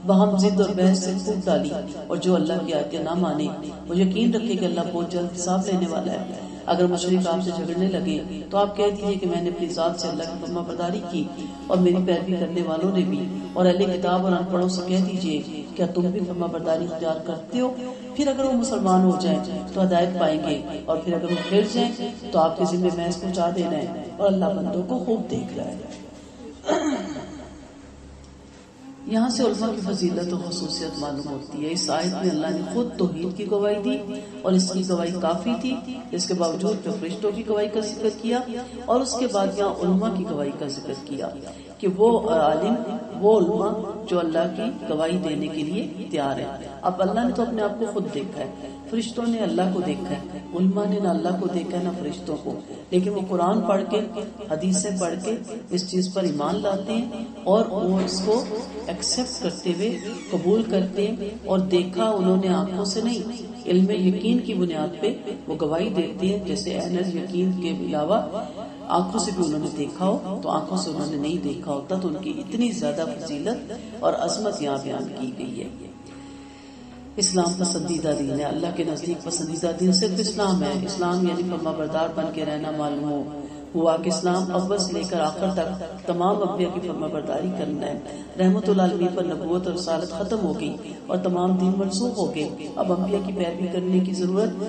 باہم ضد اور بحث سے پھوٹ ڈالی، اور جو اللہ کی آیتیں نہ مانے وہ یقین رکھے کہ اللہ بہت جلد حساب لینے والا ہے۔ اگر مشرک آپ سے جھگڑنے لگے تو آپ کہہ دیجیے کہ میں نے اپنی ذات سے اللہ کی فرما برداری کی، اور میری پیروی کرنے والوں نے بھی، اور اہل کتاب اور ان پڑھوں سے کہہ دیجیے کیا تم بھی فرما برداری اختیار کرتے ہو؟ پھر اگر وہ مسلمان ہو جائیں تو ہدایت پائیں گے، اور پھر اگر وہ پھر جائیں تو آپ کے ذمہ محض پہنچا دینا ہے، اور اللہ بندوں کو خوب دیکھ رہا ہے۔ یہاں سے علماء کی فضیلت و خصوصیت معلوم ہوتی ہے۔ اس آیت میں اللہ نے خود توحید کی گواہی دی، اور اس کی گواہی کافی تھی، اس کے باوجود جو فرشتوں کی گواہی کا ذکر کیا، اور اس کے بعد یہاں علماء کی گواہی کا ذکر کیا کہ وہ عالم، وہ علماء جو اللہ کی گواہی دینے کے لیے تیار ہیں۔ اب اللہ نے تو اپنے آپ کو خود دیکھا ہے، فرشتوں نے اللہ کو دیکھا ہے، علماء نے نہ اللہ کو دیکھا ہے نہ فرشتوں کو، لیکن وہ قرآن پڑھ کے، حدیثیں پڑھ کے اس چیز پر ایمان لاتے ہیں، اور وہ اس کو ایکسپٹ کرتے ہوئے قبول کرتے ہیں، اور دیکھا انہوں نے آنکھوں سے نہیں، علم یقین کی بنیاد پہ وہ گواہی دیتے ہیں۔ جیسے عین یقین کے علاوہ آنکھوں سے بھی انہوں نے دیکھا ہو تو آنکھوں سے انہوں نے نہیں دیکھا ہوتا، تو ان کی اتنی زیادہ فضیلت اور عظمت یہاں بیان کی گئی ہے۔ اسلام پسندیدہ دین ہے، اللہ کے نزدیک پسندیدہ دین صرف اسلام ہے۔ اسلام یعنی فرما بردار بن کے رہنا معلوم ہوا کہ اسلام اول سے لے کر آخر تک تمام انبیاء کی فرما برداری کرنا ہے۔ رحمت العالمین پر نبوت اور رسالت ختم ہو گئی اور تمام دین منسوخ ہو گئے، اب انبیاء کی پیروی کرنے کی ضرورت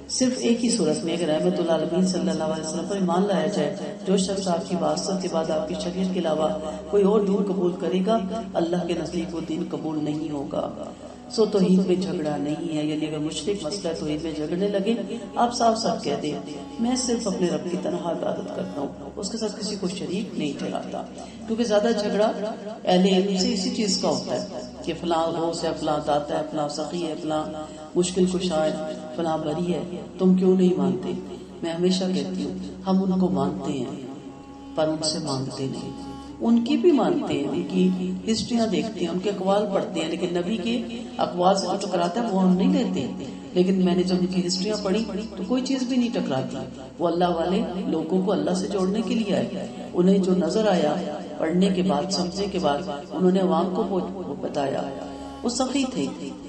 صرف ایک ہی صورت میں، اگر رحمت العالمین صلی اللہ علیہ وسلم پر ایمان لایا جائے۔ جو شخص آپ کی واسطت کے بعد آپ کی شریعت کے علاوہ کوئی اور دین قبول کرے گا، اللہ کے نزدیک وہ دین قبول نہیں ہوگا۔ سو توحید میں جھگڑا نہیں ہے، یعنی اگر مشرک مسئلہ توحید میں جھگڑنے لگے، آپ صاف صاف کہہ دیں میں صرف اپنے رب کی تنہا عبادت کرتا ہوں، اس کے ساتھ کسی کو شریک نہیں ٹھہراتا، کیونکہ زیادہ جھگڑا اہل علم سے اسی چیز کا ہوتا ہے کہ فلاں غوث ہے، فلاں داتا ہے، فلاں سخی ہے، فلاں مشکل کشا ہے، فلاں بری ہے، تم کیوں نہیں مانتے؟ میں ہمیشہ کہتی ہوں ہم ان کو مانتے ہیں پر ان سے مانگتے نہیں، ان کی بھی مانتے ہیں، ان کی ہسٹریاں دیکھتے ہیں، ان کے اقوال پڑھتے ہیں، لیکن نبی کے اقوال سے جو ٹکراتا ہے وہ ہم نہیں لیتے۔ لیکن میں نے جب ان کی ہسٹریاں پڑھی تو کوئی چیز بھی نہیں ٹکراتی، وہ اللہ والے لوگوں کو اللہ سے جوڑنے کے لیے آئے، انہیں جو نظر آیا پڑھنے کے بعد، سمجھنے کے بعد، انہوں نے عوام کو بتایا۔ وہ سخی تھے،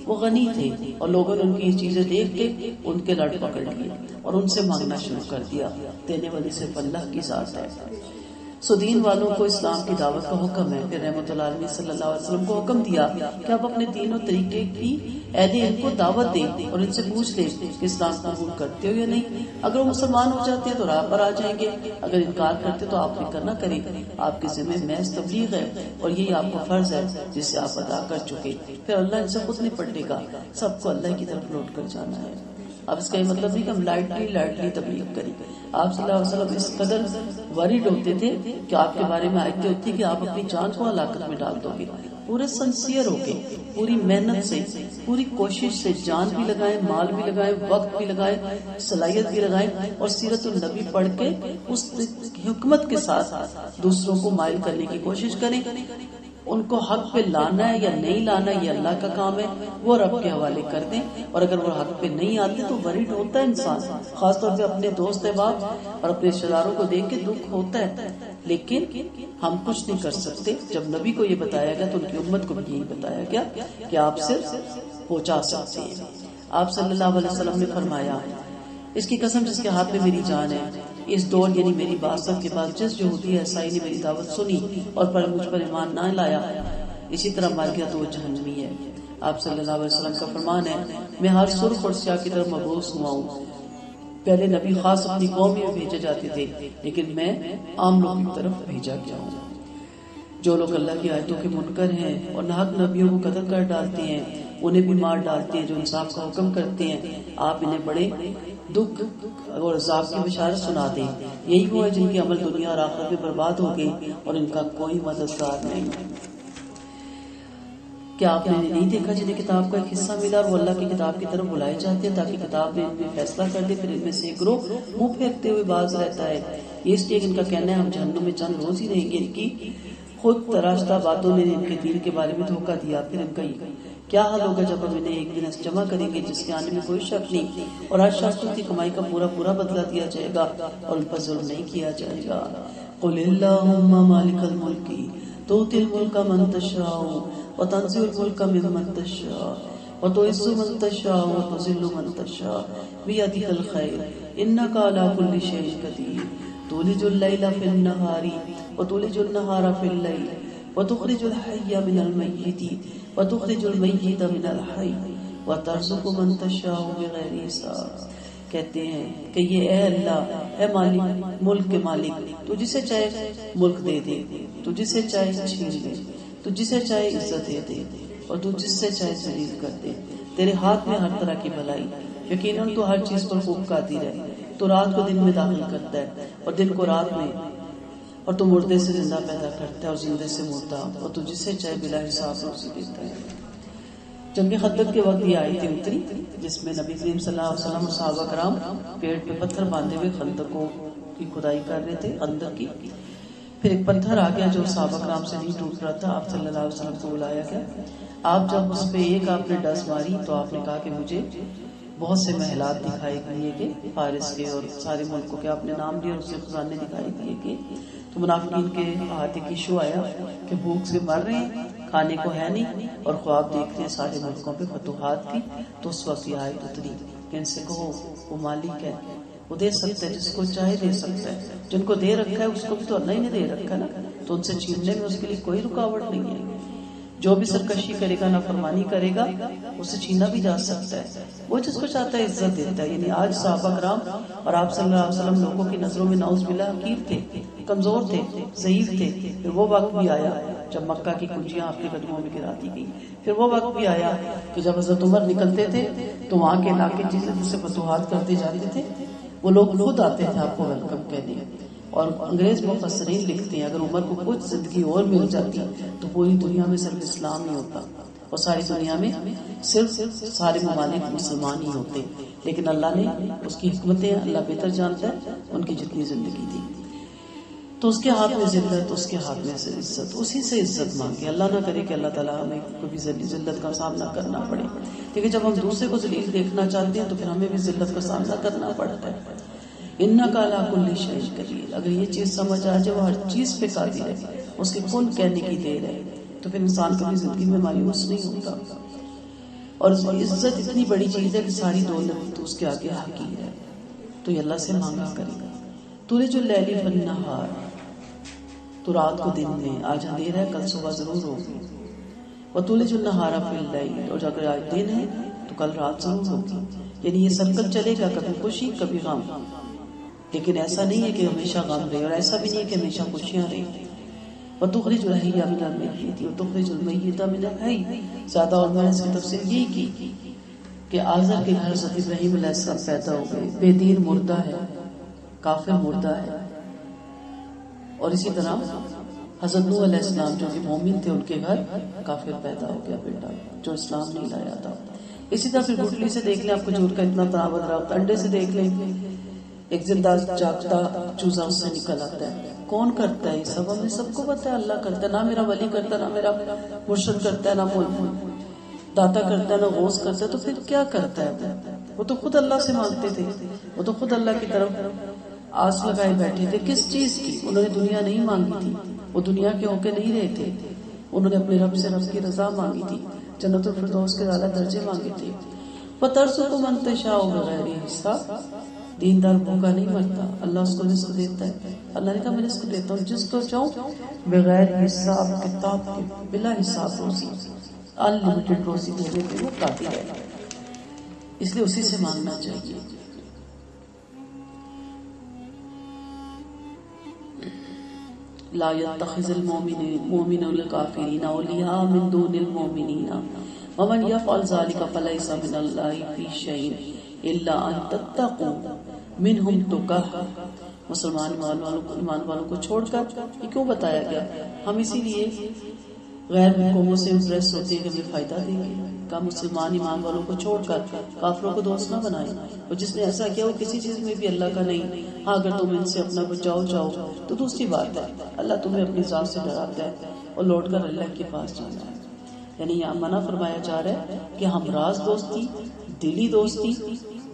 وہ غنی تھے، اور لوگوں نے ان کی یہ چیزیں دیکھ کے ان کے لڑ پکڑ لیے اور ان سے مانگنا شروع کر دیا۔ دینے والی صرف اللہ کی ذات ہے۔ سو دین والوں کو اسلام کی دعوت کا حکم ہے۔ پھر رحمت العالمین صلی اللہ علیہ وسلم کو حکم دیا کہ آپ اپنے دین و طریقے کی اہل علم کو دعوت دیں اور ان سے پوچھ لیں کہ اسلام قبول کرتے ہو یا نہیں۔ اگر وہ مسلمان ہو جاتے ہیں تو راہ پر آ جائیں گے، اگر انکار کرتے تو آپ فکر نہ کریں، آپ کے ذمہ محض تبلیغ ہے اور یہی آپ کا فرض ہے جسے آپ ادا کر چکے۔ پھر اللہ ان سے خود نپٹے گا، سب کو اللہ کی طرف لوٹ کر جانا ہے۔ اب اس کا یہ مطلب نہیں کہ ہم لائٹلی تبلیغ کریں۔ آپ صلی اللہ علیہ وسلم اس قدر ورڈ ہوتے تھے کہ آپ کے بارے میں آیتیں ہوتی کہ آپ اپنی جان کو ہلاکت میں ڈال دو گے۔ پورے سنسیئر ہو کے، پوری محنت سے، پوری کوشش سے جان بھی لگائیں، مال بھی لگائیں، وقت بھی لگائیں، صلاحیت بھی لگائیں، اور سیرت النبی پڑھ کے اس حکمت کے ساتھ دوسروں کو مائل کرنے کی کوشش کریں۔ ان کو حق پہ لانا ہے یا نہیں لانا یہ اللہ کا کام ہے، وہ رب کے حوالے کر دیں۔ اور اگر وہ حق پہ نہیں آتے تو ورڈ ہوتا ہے انسان، خاص طور پہ اپنے دوست احباب اور اپنے رشتہ داروں کو دیکھ کے دکھ ہوتا ہے، لیکن ہم کچھ نہیں کر سکتے۔ جب نبی کو یہ بتایا گیا تو ان کی امت کو بھی یہی بتایا گیا کہ آپ صرف پہنچا سکتے ہیں۔ آپ صلی اللہ علیہ وسلم نے فرمایا اس کی قسم جس کے ہاتھ میں میری جان ہے، اس دور یعنی میری بعثت کے بعد جس یہودی عیسائی نے میری دعوت سنی اور مجھ پر ایمان نہ لایا، اسی طرح مر گیا تو وہ جہنمی ہے۔ آپ صلی اللہ علیہ وسلم کا فرمان ہے میں ہر سرخ اور سیاہ کی طرف مبعوث ہوا ہوں۔ پہلے نبی خاص اپنی قوم میں بھیجے جاتے تھے، لیکن میں عام لوگوں کی طرف بھیجا گیا ہوں۔ جو لوگ اللہ کی آیتوں کے منکر ہیں اور ناحق نبیوں کو قتل کر ڈالتے ہیں انہیں بھی مار ڈالتے ہیں، جو انصاف کا حکم کرتے ہیں آپ انہیں بڑے دکھ اور عذاب کی بشارت سنا دیں۔ یہی وہ ہے جن کے عمل دنیا اور آخرت میں برباد ہو گئے اور ان کا کوئی مددگار نہیں۔ کیا آپ نے نہیں دیکھا جنہیں کتاب کا ایک حصہ ملا اور وہ اللہ کی کتاب کی طرف بلائے جاتے ہیں تاکہ کتاب میں ان میں فیصلہ کر دے، پھر ان میں سے ایک گروہ منہ پھینکتے ہوئے باز رہتا ہے۔ یہ اس لیے ان کا کہنا ہے ہم جہنم میں چند روز ہی رہیں گے۔ ان کی خود تراشتہ باتوں نے ان کے دین کے بارے میں دھوکہ دیا۔ پھر ان کا کیا حال ہوگا جب ہم انہیں ایک دن جمع کریں گے جس کے آنے میں کوئی شک نہیں، اور ہر شخص کو کی کمائی کا پورا بدلہ دیا جائے گا اور ان پر ظلم نہیں کیا جائے گا۔ قل اللہم مالک الملک تؤتی الملک من تشاء وتنزع الملک ممن تشاء وتعز من تشاء وتذل من تشاء بیدک الخیر انک علی کل شیء قدیر تولج اللیل فی النہار وتولج النہار فی اللیل وتخرج الحی من المیت وتخرج المیت من الحی وترزق من تشاء بغیر حساب۔ کہتے ہیں کہ یہ اے اللہ، اے مالک، ملک کے مالک، تو جسے چاہے ملک دے دے، تو جسے چاہے چھین لے، تو جسے چاہے عزت دے دے اور تو جس سے چاہے ذلیل کر دے۔ تیرے ہاتھ میں ہر طرح کی بھلائی، یقیناً تو ہر چیز پر خوب قادر ہے۔ تو رات کو دن میں داخل کرتا ہے اور دن کو رات میں، اور تو مردے سے زندہ پیدا کرتا ہے اور زندے سے مردہ، اور تو جسے چاہے بلا حساب روزی دیتا ہے۔ جنگ خندق کے وقت یہ آیتیں اتری جس میں نبی کریم صلی اللہ علیہ وسلم اور صحابہ کرام پیڑ پہ پتھر باندھے ہوئے خندقوں کی کھدائی کر رہے تھے، خندق کی۔ پھر ایک پتھر آ گیا جو صحابہ کرام سے نہیں ٹوٹ رہا تھا، آپ صلی اللہ علیہ وسلم کو بلایا گیا۔ آپ جب اس پہ ایک آپ نے ڈس ماری تو آپ نے کہا کہ مجھے بہت سے محلات دکھائی دیے کہ فارس کے اور سارے ملکوں کے آپ نے نام لیا اور اس سے خزانے دکھائی دیے کہ تو منافقین کے ہاتھ ایک ایشو آیا کہ بھوک سے مر رہے ہیں، کھانے کو ہے نہیں، اور خواب دیکھتے ہیں سارے ملکوں پہ فتوحات کی۔ تو اس وقت یہ آیت اتری کہ ان سے کہو وہ مالک ہے، وہ دے سکتا ہے، جس کو چاہے دے سکتا ہے، جن کو دے رکھا ہے اس کو بھی تو اللہ ہی نے دے رکھا نا، تو ان سے چھیننے میں اس کے لیے کوئی رکاوٹ نہیں ہے۔ جو بھی سرکشی کرے گا، نافرمانی کرے گا، اسے چھینا بھی جا سکتا ہے۔ وہ جس کو چاہتا ہے عزت دیتا ہے۔ یعنی آج صحابہ کرام اور آپ صلی اللہ علیہ وسلم لوگوں کی نظروں میں نعوذ باللہ حقیر تھے، کمزور تھے، ضعیف تھے۔ پھر وہ وقت بھی آیا جب مکہ کی کنجیاں آپ کے قدموں میں گرا دی گئی۔ پھر وہ وقت بھی آیا کہ جب حضرت عمر نکلتے تھے تو وہاں کے علاقے جس سے فتوحات کرتے جاتے تھے وہ لوگ خود آتے تھے آپ کو ویلکم کہنے۔ اور انگریز مفسرین لکھتے ہیں اگر عمر کو کچھ زندگی اور مل جاتی تو پوری دنیا میں صرف اسلام ہی ہوتا اور ساری دنیا میں صرف سارے ممالک مسلمان ہی ہوتے، لیکن اللہ نے اس کی حکمتیں اللہ بہتر جانتا ہے، ان کی جتنی زندگی تھی تو اس کے ہاتھ میں ذلت، اس کے ہاتھ میں سے عزت، اسی سے عزت مانگے۔ اللہ نہ کرے کہ اللہ تعالیٰ ہمیں کبھی ذلت کا سامنا کرنا پڑے، کیونکہ جب ہم دوسرے کو ذلیل دیکھنا چاہتے ہیں تو پھر ہمیں بھی ذلت کا سامنا کرنا پڑتا ہے۔ انک علی کل شیء قدیر، اگر یہ چیز سمجھ آ جائے وہ ہر چیز پہ قادر ہے، اس کے کن کہنے کی دیر ہے، تو پھر انسان کبھی زندگی میں مایوس نہیں ہوتا۔ اور عزت اتنی بڑی چیز ہے کہ ساری دولت تو اس کے آگے حقیر ہے، تو یہ اللہ سے مانگا کرے گا۔ تولج اللیل فی النہار، تو رات کو دن میں، آج اندھیرا ہے کل صبح ضرور ہوگی۔ وتولج النہار فی اللیل، اور اگر آج دن ہے تو کل رات ضرور ہوگی۔ یعنی یہ سرکل چلے گا، کبھی خوشی کبھی غم، لیکن ایسا نہیں ہے کہ ہمیشہ غم رہے اور ایسا بھی نہیں ہے کہ ہمیشہ خوشیاں رہیں۔ وتخرج الحی من المیت وتخرج المیت من الحی، زیادہ علماء نے اس کی تفسیر یہی کی کہ آزر کے گھر حضرت ابراہیم علیہ السلام پیدا ہو گئے، بے دین مردہ ہے، کافر مردہ ہے، اور اسی طرح حضرت نوح علیہ السلام جو کہ مومن تھے ان کے گھر کافر پیدا ہو گیا بیٹا جو اسلام نہیں لایا تھا۔ اسی طرح پھر گٹلی سے دیکھ لیں، آپ کھجور کا اتنا تناور رہا ہوتا ہے، انڈے سے دیکھ لیں ایک زندہ جاگتا چوزا اس سے نکل آتا ہے۔ کون کرتا ہے یہ سب؟ ہمیں سب کو پتا ہے اللہ کرتا ہے، نہ میرا ولی کرتا ہے، نہ میرا مرشد کرتا ہے، نہ داتا کرتا ہے، نہ غوث کرتا ہے، تو پھر کیا کرتا ہے؟ وہ تو خود اللہ سے مانگتے تھے، وہ تو خود اللہ کی طرف آس لگائے بیٹھے تھے۔ کس چیز کی؟ انہوں نے دنیا نہیں مانگی تھی، وہ دنیا کے ہو کے نہیں رہے تھے، انہوں نے اپنے رب سے رب کی رضا مانگی تھی، جنت الفردوس کے اعلیٰ درجے مانگے تھے۔ وَتَرْزُقُ مَن تَشَاءُ بِغَيْرِ حساب، دیندار بھوکا نہیں مرتا، اللہ اس کو رزق دیتا ہے۔ اللہ نے کہا میں رزق دیتا ہوں جس کو چاہوں، بغیر حساب کتاب کے، بلا حساب روزی، انلمیٹڈ روزی دینے پہ وہ قادر ہے، اس لیے اسی سے مانگنا چاہیے۔ لا يتخذ المؤمنون الكافرين اولیاء من دون المؤمنین ومن يفعل ذلك فليس من الله في شيء الا ان تتقوا منهم تقاه. مسلمان ایمان والوں کو چھوڑ کر یہ کیوں بتایا گیا؟ ہم اسی لیے غیر قوموں سے امپریس ہوتے ہیں کہ ہمیں فائدہ دیں گے. کا مسلمان ایمان والوں کو چھوڑ کر کافروں کو دوست نہ بنائیں. اور جس نے ایسا کیا وہ کسی چیز میں بھی اللہ کا نہیں. ہاں اگر تم ان سے اپنا بچاؤ چاہو تو دوسری بات ہے. اللہ تمہیں اپنی ذات سے ڈراتا ہے اور لوٹ کر اللہ کے پاس جانا ہے. یعنی یہاں منع فرمایا جا رہا ہے کہ ہمراز دوستی، دلی دوستی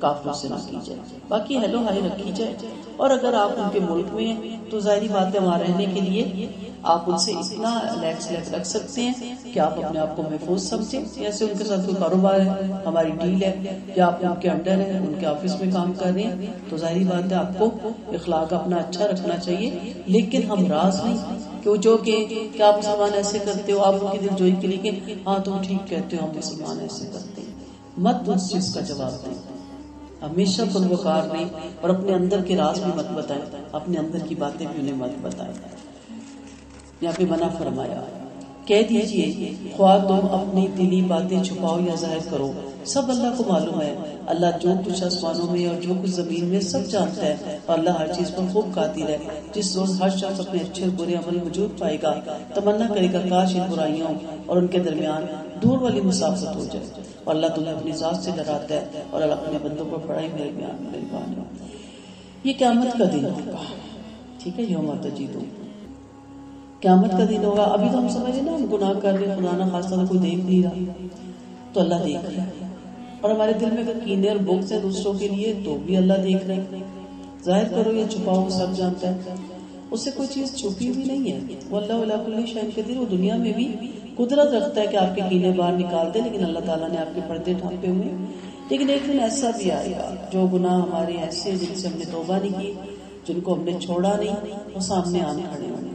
کافروں سے نہ کی جائے. باقی ہیلو ہائی رکھی جائے. اور اگر آپ ان کے ملک میں ہیں تو ظاہری بات ہے وہاں رہنے کے لیے آپ ان سے اتنا لیکس رکھ سکتے ہیں کہ آپ اپنے آپ کو محفوظ سمجھیں. جیسے ان کے ساتھ کوئی کاروبار ہے، ہماری ڈیل ہے، یا آپ ان کے انڈر ہیں، ان کے آفس میں کام کر رہے ہیں، تو ظاہری بات ہے آپ کو اخلاق اپنا اچھا رکھنا چاہیے. لیکن ہم راز نہیں کہ جو کہ آپ مسلمان ایسے کرتے ہو، آپ ان کی دل جوئی کے لیے کہ ہاں تم ٹھیک کہتے ہو ہم مسلمان ایسے کرتے ہیں. مت اس چیز کا جواب دیں. ہمیشہ پروکار نہیں اور اپنے اندر کے راز بھی مت بتائیں، اپنے اندر کی باتیں بھی انہیں مت بتائیں. یہاں پہ منع فرمایا کہہ دیجئے خواہ تم اپنی دلی باتیں چھپاؤ یا ظاہر کرو، سب اللہ کو معلوم ہے. اللہ جو کچھ آسمانوں میں اور جو کچھ زمین میں سب جانتا ہے اور اللہ ہر چیز پر خوب قادر ہے. جس روز ہر شخص اپنے اچھے اور برے عمل موجود پائے گا تمنا کرے گا کاش ان برائیوں اور ان کے درمیان دور والی مسافت ہو جائے. اور اللہ تمہیں اپنی ذات سے ڈراتا ہے اور اللہ اپنے بندوں پر بڑا ہی مہربان ہے. یہ قیامت کا دن ہوگا. ٹھیک ہے، یوم تجید قیامت کا دن ہوگا. ابھی تو ہم سمجھے نا ہم گناہ کر رہے، خدا نہ خاصہ کوئی دیکھ نہیں رہا، تو اللہ دیکھ رہا ہے. اور ہمارے دل میں اگر کینے اور بغض ہے دوسروں کے لیے تو بھی اللہ دیکھ رہے ہیں. ظاہر کرو یا چھپاؤ سب جانتا ہے. اس سے کوئی چیز چھپی بھی نہیں ہے. وہ اللہ علیہ کل شیء قدیر. وہ دنیا میں بھی قدرت رکھتا ہے کہ آپ کے کینے باہر نکال دے، لیکن اللہ تعالیٰ نے آپ کے پردے ڈھانپے ہوئے. لیکن ایک دن ایسا بھی آئے گا جو گناہ ہمارے ایسے جن سے ہم نے توبہ نہیں کی، جن کو ہم نے چھوڑا نہیں، وہ سامنے آنے کھڑے ہونے.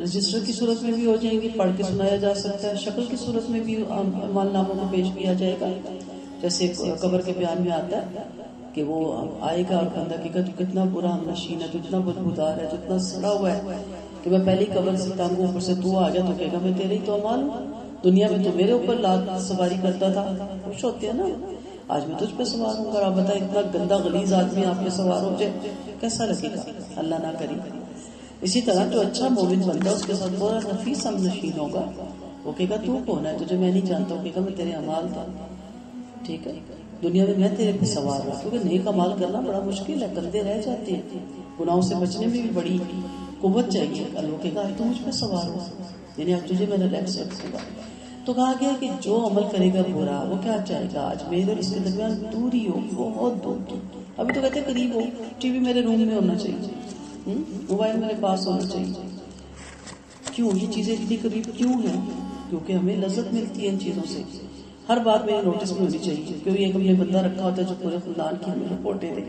رجسٹر کی صورت میں بھی ہو جائیں گے، پڑھ کے سنایا جا سکتا ہے. شکل کی صورت میں بھی اعمال ناموں کو پیش کیا جائے گا. جیسے قبر کے بیان میں آتا ہے کہ وہ آئے گا اور بندہ کہ کتنا برا ہم نشین ہے، تو اتنا بدبودار ہے، تو اتنا سڑا ہوا ہے کہ میں پہلی قبر سے تانگوں اوپر سے تو آ گیا تو کہے گا میں تیرے ہی تو اعمال ہوں. دنیا میں تو میرے اوپر لات سواری کرتا تھا. خوش ہوتے ہیں نا، آج میں تجھ پہ سوار ہوں گا. آپ بتائیں اتنا گندا غلیظ آدمی آپ پہ سوار ہو جائے کیسا لگے گا؟ اللہ نہ کرے. اسی طرح جو اچھا مومن بندہ اس کے ساتھ بڑا نفیس ہم نشین ہوگا، وہ کہے گا تو کون ہے، تجھے میں نہیں جانتا. وہ کہے گا میں تیرے اعمال تھا. ٹھیک ہے، دنیا میں میں تیرے پہ سوار ہوں، کیونکہ نیک اعمال کرنا بڑا مشکل ہے، گندے رہ جاتے ہیں. گناہوں سے بچنے میں بھی بڑی قوت چاہیے. وہ کہے گا تو مجھ پہ سوار ہو، یعنی اب تجھے میں ریلیکس رکھوں گا. تو کہا گیا کہ جو عمل کرے گا برا وہ کیا چاہے گا، آج میرے اور اس کے درمیان دوری ہو، بہت دور کی. ابھی تو کہتے قریب ہو، ٹی وی میرے روم میں ہونا چاہیے، موبائل میرے پاس ہونا چاہیے. کیوں یہ چیزیں اتنی قریب کیوں ہیں؟ کیونکہ ہمیں لذت ملتی ہے ان چیزوں سے. ہر بات میرے نوٹس میں ہونی چاہیے. کیونکہ ایک ہم نے بندہ رکھا ہوتا ہے جو پورے خاندان کی ہمیں رپورٹیں دے.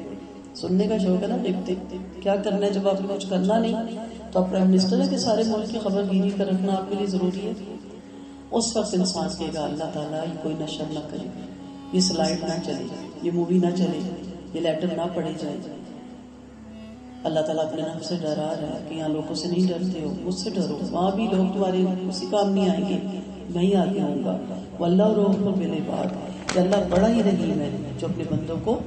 سننے کا شوق ہے نا، دیکھتے کیا کرنا ہے. جب آپ نے کچھ کرنا نہیں تو آپ پرائم منسٹر ہے کہ سارے ملک کی خبر گیری کر رکھنا آپ کے لیے ضروری ہے. اس وقت انسان کہے گا اللہ تعالیٰ یہ کوئی نشر نہ کرے، یہ سلائڈ نہ چلے، یہ مووی نہ چلے، یہ لیٹر نہ پڑھی جائے. اللہ تعالیٰ اپنے نفس سے ڈرا رہا ہے کہ یہاں لوگوں سے نہیں ڈرتے ہو، مجھ سے ڈرو. وہاں بھی لوگ تمہارے اسی کام نہیں آئیں گے، میں ہی آگے آؤں گا. واللہ رؤوف بالعباد. کہ اللہ بڑا ہی رحیم ہے جو اپنے بندوں کو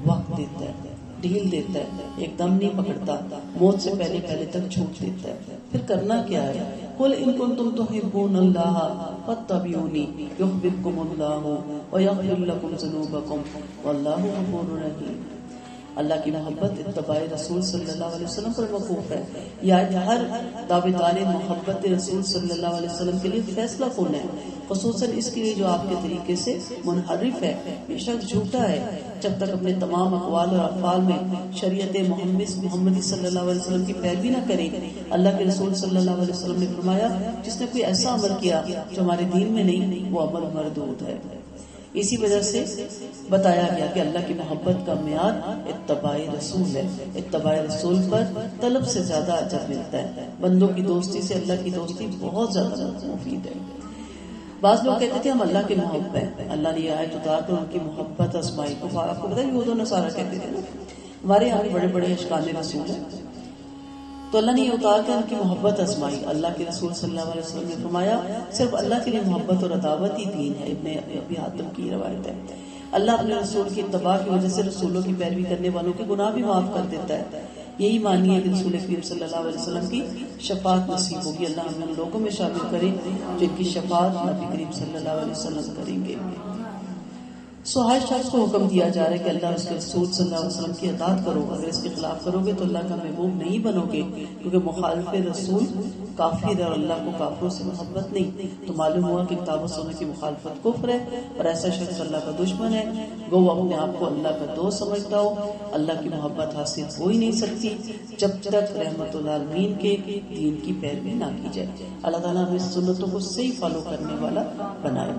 وقت دیتا ہے، ڈھیل دیتا ہے، ایک دم نہیں پکڑتا، موت سے پہلے تک چھوٹ دیتا ہے. پھر کرنا کیا ہے؟ قل ان کنتم تحبون اللہ فاتبعونی یحببکم اللہ ویغفر لکم ذنوبکم واللہ غفور رحیم. اللہ کی محبت اتباع رسول صلی اللہ علیہ وسلم پر موقوف ہے. یہ ہر دعویدار محبت رسول صلی اللہ علیہ وسلم کے لیے فیصلہ کن ہے، خصوصاً اس کے لیے جو آپ کے طریقے سے منحرف ہے، بے شک جھوٹا ہے. جب تک اپنے تمام اقوال اور افعال میں شریعت محمدی صلی اللہ علیہ وسلم کی پیروی نہ کرے. اللہ کے رسول صلی اللہ علیہ وسلم نے فرمایا جس نے کوئی ایسا عمل کیا جو ہمارے دین میں نہیں، وہ عمل مردود ہے. اسی وجہ سے بتایا گیا کہ اللہ کی محبت کا معیار اتباع رسول ہے. اتباع رسول پر طلب سے زیادہ اجر ملتا ہے. بندوں کی دوستی سے اللہ کی دوستی بہت زیادہ مفید ہے. بعض لوگ کہتے تھے ہم اللہ کے محب ہیں، اللہ نے یہ آیت اتار کر ان کی محبت آزمائی. آپ کو پتا ہے یہود و نصارہ کہتے تھے نا. ہمارے یہاں بڑے بڑے اشکال رسول ہیں، تو اللہ نے یہ اتار کر ان کی محبت آزمائی. اللہ کے رسول صلی اللہ علیہ وسلم نے فرمایا صرف اللہ کے لیے محبت اور عداوت ہی دین ہے. ابن ابی حاتم کی روایت ہے. اللہ اپنے رسول کی اتباع کی وجہ سے رسولوں کی پیروی کرنے والوں کے گناہ بھی معاف کر دیتا ہے. یہی مانیے کہ رسول کریم صلی اللہ علیہ وسلم کی شفاعت نصیب ہوگی. اللہ ہمیں ان لوگوں میں شامل کرے جن کی شفاعت نبی کریم صلی اللہ علیہ وسلم کریں گے. سو ہر شخص کو حکم دیا جا رہا ہے کہ اللہ اس کے رسول صلی اللہ علیہ وسلم کی اطاعت کرو. اگر اس کے خلاف کرو گے تو اللہ کا محبوب نہیں بنو گے, کیونکہ مخالف رسول کافر اور اللہ کو کافروں سے محبت نہیں. تو معلوم ہوا کہ کتاب و سنت کی مخالفت کفر ہے اور ایسا شخص اللہ کا دشمن ہے. گو وہ اپنے آپ کو اللہ کا دوست سمجھتا ہو. اللہ کی محبت حاصل ہو ہی نہیں سکتی جب تک رحمت العالمین کے دین کی پیروی نہ کی جائے. اللہ تعالیٰ ہمیں سنتوں کو صحیح فالو کرنے والا بنائے.